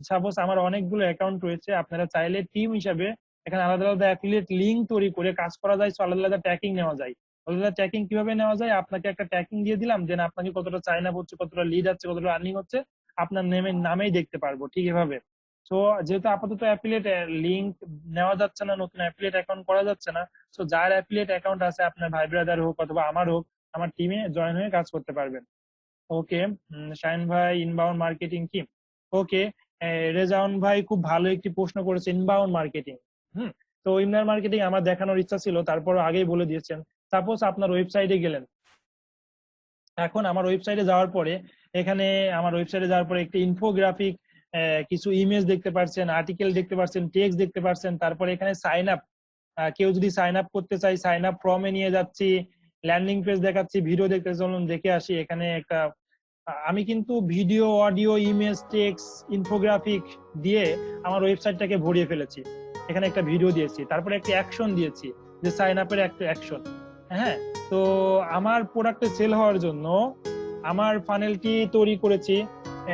Speaker 2: সাপোজ আমার অনেকগুলো অ্যাকাউন্ট রয়েছে, আপনারা চাইলে টিম হিসাবে এখানে আলাদা আলাদা অ্যাফিলিয়েট লিঙ্ক তৈরি করে কাজ করা যায়, আলাদা আলাদা ট্র্যাকিং নেওয়া যায়। আলাদা ট্র্যাকিং কিভাবে নেওয়া যায়, আপনাকে একটা ট্র্যাকিং দিয়ে দিলাম, দেন আপনাকে কতটা চাইন আপ হচ্ছে, কতটা লিড হচ্ছে, কতটা আর্নিং হচ্ছে আপনার নামেই দেখতে পারবো। ঠিক এভাবে। সো যেহেতু আপাতত অ্যাফিলিয়েট লিংক নেওয়া যাচ্ছে না, নতুন অ্যাফিলিয়েট অ্যাকাউন্ট করা যাচ্ছে না, সো যার অ্যাফিলিয়েট অ্যাকাউন্ট আছে আপনার ভাই ব্রাদার হোক অথবা আমার হোক, আমার টিমে জয়েন হয়ে কাজ করতে পারবেন। ওকে, শাইন ভাই ইনবাউন্ড মার্কেটিং কি? ওকে, রেজাউন ভাই খুব ভালো একটি প্রশ্ন করেছে, ইনবাউন্ড মার্কেটিং। তো ইনবাউন্ড মার্কেটিং আমার দেখানোর ইচ্ছা ছিল, তারপর আগেই বলে দিয়েছেন। সাপোজ আপনার ওয়েবসাইটে গেলেন, এখন আমার ওয়েবসাইটে যাওয়ার পরে, এখানে আমার ওয়েবসাইটে যাওয়ার পরে একটি ইনফোগ্রাফিক, কিছু ইমেজ দেখতে পাচ্ছেন, আর্টিকেল দেখতে পাচ্ছেন, টেক্সট দেখতে পাচ্ছেন, তারপরে এখানে সাইন আপ, কেউ যদি সাইন আপ করতে চাই সাইন আপ ফর্মে নিয়ে যাচ্ছি, ল্যান্ডিং পেজ দেখাচ্ছি, ভিডিও দেখতে চলুন দেখে আসি। এখানে একটা আমি কিন্তু video, audio, image, text, infographic দিয়ে আমার ওয়েবসাইটটাকে ভরিয়ে ফেলেছি। এখানে একটা ভিডিও দিয়েছি, তারপরে একটা অ্যাকশন দিয়েছি যে সাইন আপের একটা অ্যাকশন। হ্যাঁ, তো আমার প্রোডাক্টে সেল হওয়ার জন্য আমার ফানেলটি তৈরি করেছি,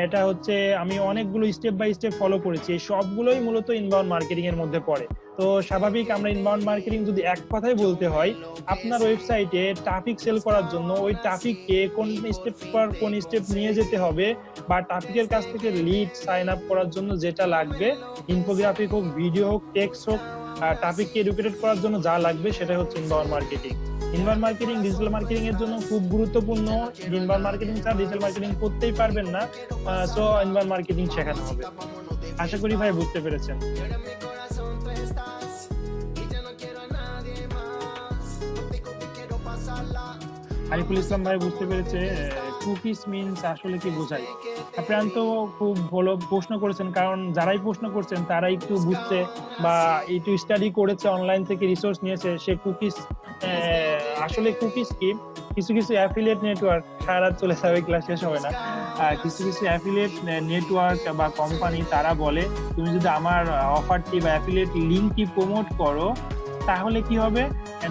Speaker 2: এটা হচ্ছে আমি অনেকগুলো স্টেপ বাই স্টেপ ফলো করেছি, সবগুলোই মূলত ইনবাউন্ড মার্কেটিং এর মধ্যে পড়ে। তো স্বাভাবিক আমরা ইনবাউন্ড মার্কেটিং যদি এক কথায় বলতে হয়, আপনার ওয়েবসাইটে ট্রাফিক সেল করার জন্য ওই ট্রাফিককে কোন স্টেপ পর কোন স্টেপ নিয়ে যেতে হবে, বা ট্রাফিকের কাছ থেকে লিড সাইন আপ করার জন্য যেটা লাগবে, ইনফোগ্রাফিক হোক, ভিডিও হোক, টেক্সট হোক, ট্রাফিককে এডুকেটেড করার জন্য যা লাগবে সেটা হচ্ছে inbound marketing. Inbound marketing digital marketing এর জন্য খুব গুরুত্বপূর্ণ। ইনবাউন্ড মার্কেটিং ছাড়া ডিজিটাল মার্কেটিং করতেই পারবেন না, সো ইনবাউন্ড মার্কেটিং শেখানো হবে। আশা করি ভাই বুঝতে পেরেছেন। আরিফুল ইসলাম ভাই বুঝতে পেরেছে কুকিজ মিনস আসলে কি বোঝায়। আপনারা তো খুব ভালো প্রশ্ন করেছেন, কারণ যারাই প্রশ্ন করছেন তারা একটু বুঝছে বা একটু স্টাডি করেছে, অনলাইন থেকে রিসোর্স নিয়েছে। সে কুকিজ আসলে কুকিজ কি, কিছু কিছু অ্যাফিলিয়েট নেটওয়ার্ক, সারা চলে যাবে ক্লাস শেষ হবে না, কিছু কিছু অ্যাফিলিয়েট নেটওয়ার্ক বা কোম্পানি তারা বলে তুমি যদি আমার অফারটি বা অ্যাফিলিয়েট লিঙ্কটি প্রমোট করো তাহলে কি হবে,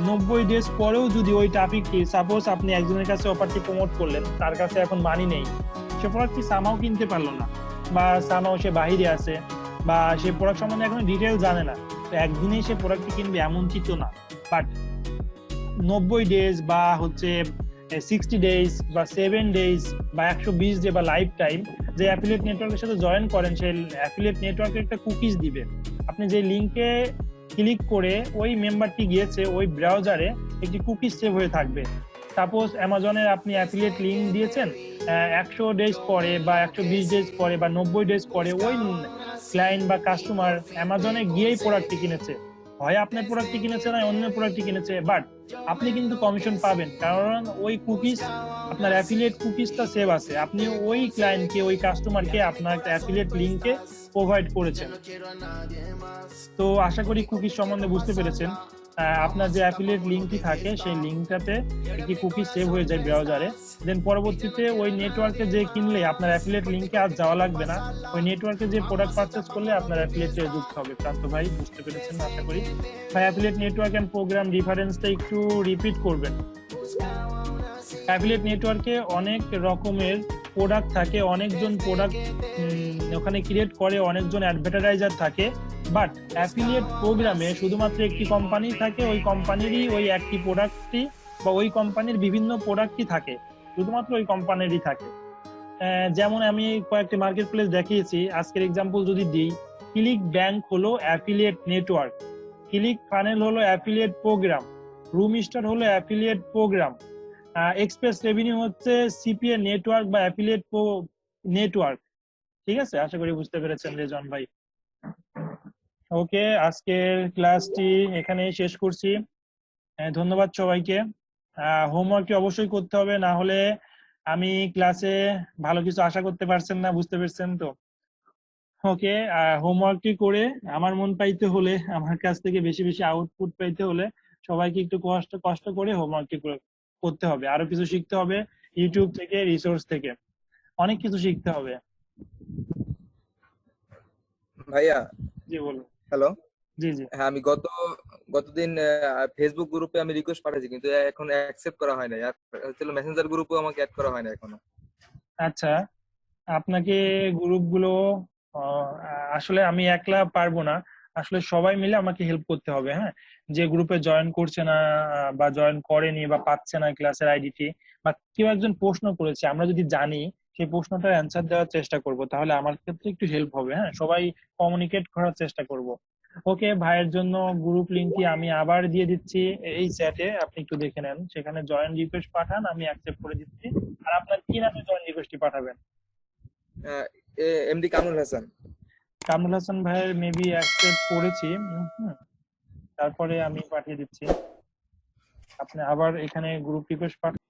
Speaker 2: 90 ডেজ পরেও যদি ওই ট্রাফিকটি, সাপোজ আপনি একজনের কাছে অফারটি প্রমোট করলেন, তার কাছে এখন মানি নেই, সে প্রোডাক্টটি সামাও কিনতে পারলো না, বা সামাও সে বাহিরে আছে, বা সে প্রোডাক্ট সম্বন্ধে এখন ডিটেল জানে না, তো একদিনেই সে প্রোডাক্টটি কিনবে এমন তো না। বাট 90 ডেজ বা হচ্ছে 60 ডেজ বা 7 ডেজ বা 120 ডে বা লাইফ টাইম যে অ্যাফিলিয়েট নেটওয়ার্কের সাথে জয়েন করেন, সেই অ্যাফিলিয়েট নেটওয়ার্কের একটা কুকিজ দিবে। আপনি যে লিংকে ক্লিক করে ওই মেম্বারটি গিয়েছে, ওই ব্রাউজারে একটি কুকিজ সেভ হয়ে থাকবে। সাপোজ অ্যামাজনের আপনি অ্যাফিলিয়েট লিংক দিয়েছেন, 100 ডেজ পরে বা 120 ডেজ পরে বা 90 ডেজ পরে ওই ক্লায়েন্ট বা কাস্টমার অ্যামাজনে গিয়েই প্রোডাক্টটি কিনেছে, হয় আপনার প্রোডাক্টটি কিনেছে না অন্য প্রোডাক্টটি কিনেছে, বাট আপনি কিন্তু কমিশন পাবেন, কারণ ওই কুকিজ আপনার অ্যাফিলিয়েট কুকিজটা সেভ আছে, আপনি ওই ক্লায়েন্টকে, ওই কাস্টমারকে আপনার অ্যাফিলিয়েট লিংকে প্রোভাইড করেছেন। তো আশা করি কুকিজ সম্বন্ধে বুঝতে পেরেছেন। আপনার যে অ্যাফিলিয়েট লিঙ্কটি থাকে সেই লিঙ্কটাতে একটি কুকি সেভ হয়ে যায় ব্রাউজারে। দেন পরবর্তীতে ওই নেটওয়ার্কে যে কিনলে আপনার অ্যাফিলিয়েট লিঙ্কে আর যাওয়া লাগবে না, ওই নেটওয়ার্কে যে প্রোডাক্ট পারচেজ করলে আপনার অ্যাফিলিয়েটে যুক্ত হবে। প্রান্ত ভাই বুঝতে পেরেছেন আশা করি। ভাই অ্যাফিলিয়েট নেটওয়ার্ক এন্ড প্রোগ্রাম ডিফারেন্সটা একটু রিপিট করবেন। অ্যাফিলিয়েট নেটওয়ার্কে অনেক রকমের প্রোডাক্ট থাকে, অনেকজন প্রোডাক্ট ওখানে ক্রিয়েট করে, অনেকজন অ্যাডভার্টাইজার থাকে। বাট অ্যাফিলিয়েট প্রোগ্রামে শুধুমাত্র একটি কোম্পানি থাকে, ওই কোম্পানিরই ওই একটি প্রোডাক্টটি বা ওই কোম্পানির বিভিন্ন প্রোডাক্টই থাকে, শুধুমাত্র ওই কোম্পানিরই থাকে। যেমন আমি কয়েকটি মার্কেট প্লেস দেখিয়েছি, আজকের এক্সাম্পল যদি দিই, ক্লিক ব্যাংক হলো অ্যাফিলিয়েট নেটওয়ার্ক, ক্লিক ফানেল হলো অ্যাফিলিয়েট প্রোগ্রাম, রুম স্টার হলো অ্যাফিলিয়েট প্রোগ্রাম, এক্সপ্রেস রেভিনিউ হচ্ছে সিপিএ নেটওয়ার্ক বা অ্যাফিলিয়েট নেটওয়ার্ক। ঠিক আছে, আশা করি বুঝতে পেরেছেন রেজন ভাই। ওকে, আজকের ক্লাসটি এখানেই শেষ করছি। ধন্যবাদ সবাইকে। হোমওয়ার্কটি অবশ্যই করতে হবে, না হলে আমি ক্লাসে ভালো কিছু আশা করতে পারছেন না, বুঝতে পারছেন তো? ওকে, হোমওয়ার্কটি করে আমার মন পাইতে হলে, আমার কাছ থেকে বেশি বেশি আউটপুট পাইতে হলে সবাইকে একটু কষ্ট কষ্ট করে হোমওয়ার্কটি করতে হবে। আরো কিছু শিখতে হবে ইউটিউব থেকে, রিসোর্স থেকে, অনেক কিছু শিখতে হবে।
Speaker 4: ভাইয়া,
Speaker 2: জি বলুন।
Speaker 4: হ্যালো।
Speaker 2: জি জি।
Speaker 4: হ্যাঁ, আমি গতদিন ফেসবুক গ্রুপে আমি রিকোয়েস্ট পাঠাইছি, কিন্তু এখন অ্যাকসেপ্ট করা হয় না। আর হচ্ছে মেসেঞ্জার গ্রুপেও আমাকে অ্যাড করা হয় না এখনো।
Speaker 2: আচ্ছা, আপনাকে গ্রুপগুলো আসলে আমি একলা পারবো না, আসলে সবাই মিলে আমাকে হেল্প করতে হবে। হ্যাঁ, যে গ্রুপে জয়েন করছে না বা জয়েন করেনি বা পাচ্ছে না ক্লাসের আইডিটি, বা কেউ একজন প্রশ্ন করেছে, আমরা যদি জানি সেই প্রশ্নটার অ্যান্সার দেওয়ার চেষ্টা করব, তাহলে আমার ক্ষেত্রে একটু হেল্প হবে। হ্যাঁ, সবাই কমিউনিকেট করার চেষ্টা করব। ওকে, ভাইয়ের জন্য গ্রুপ লিংকটি আমি আবার দিয়ে দিচ্ছি এই চ্যাটে, আপনি একটু দেখে নেন, সেখানে জয়েন রিকোয়েস্ট পাঠান, আমি অ্যাকসেপ্ট করে দিচ্ছি। আর আপনার কি নামে জয়েন রিকোয়েস্টটি পাঠাবেন?
Speaker 4: এমডি কামরুল হাসান।
Speaker 2: কামরুল হাসান ভাইয়ের মেবি অ্যাকসেপ্ট করেছি। তারপরে আমি পাঠিয়ে দিচ্ছি, আপনি আবার এখানে গ্রুপ রিকোয়েস্ট পাঠান।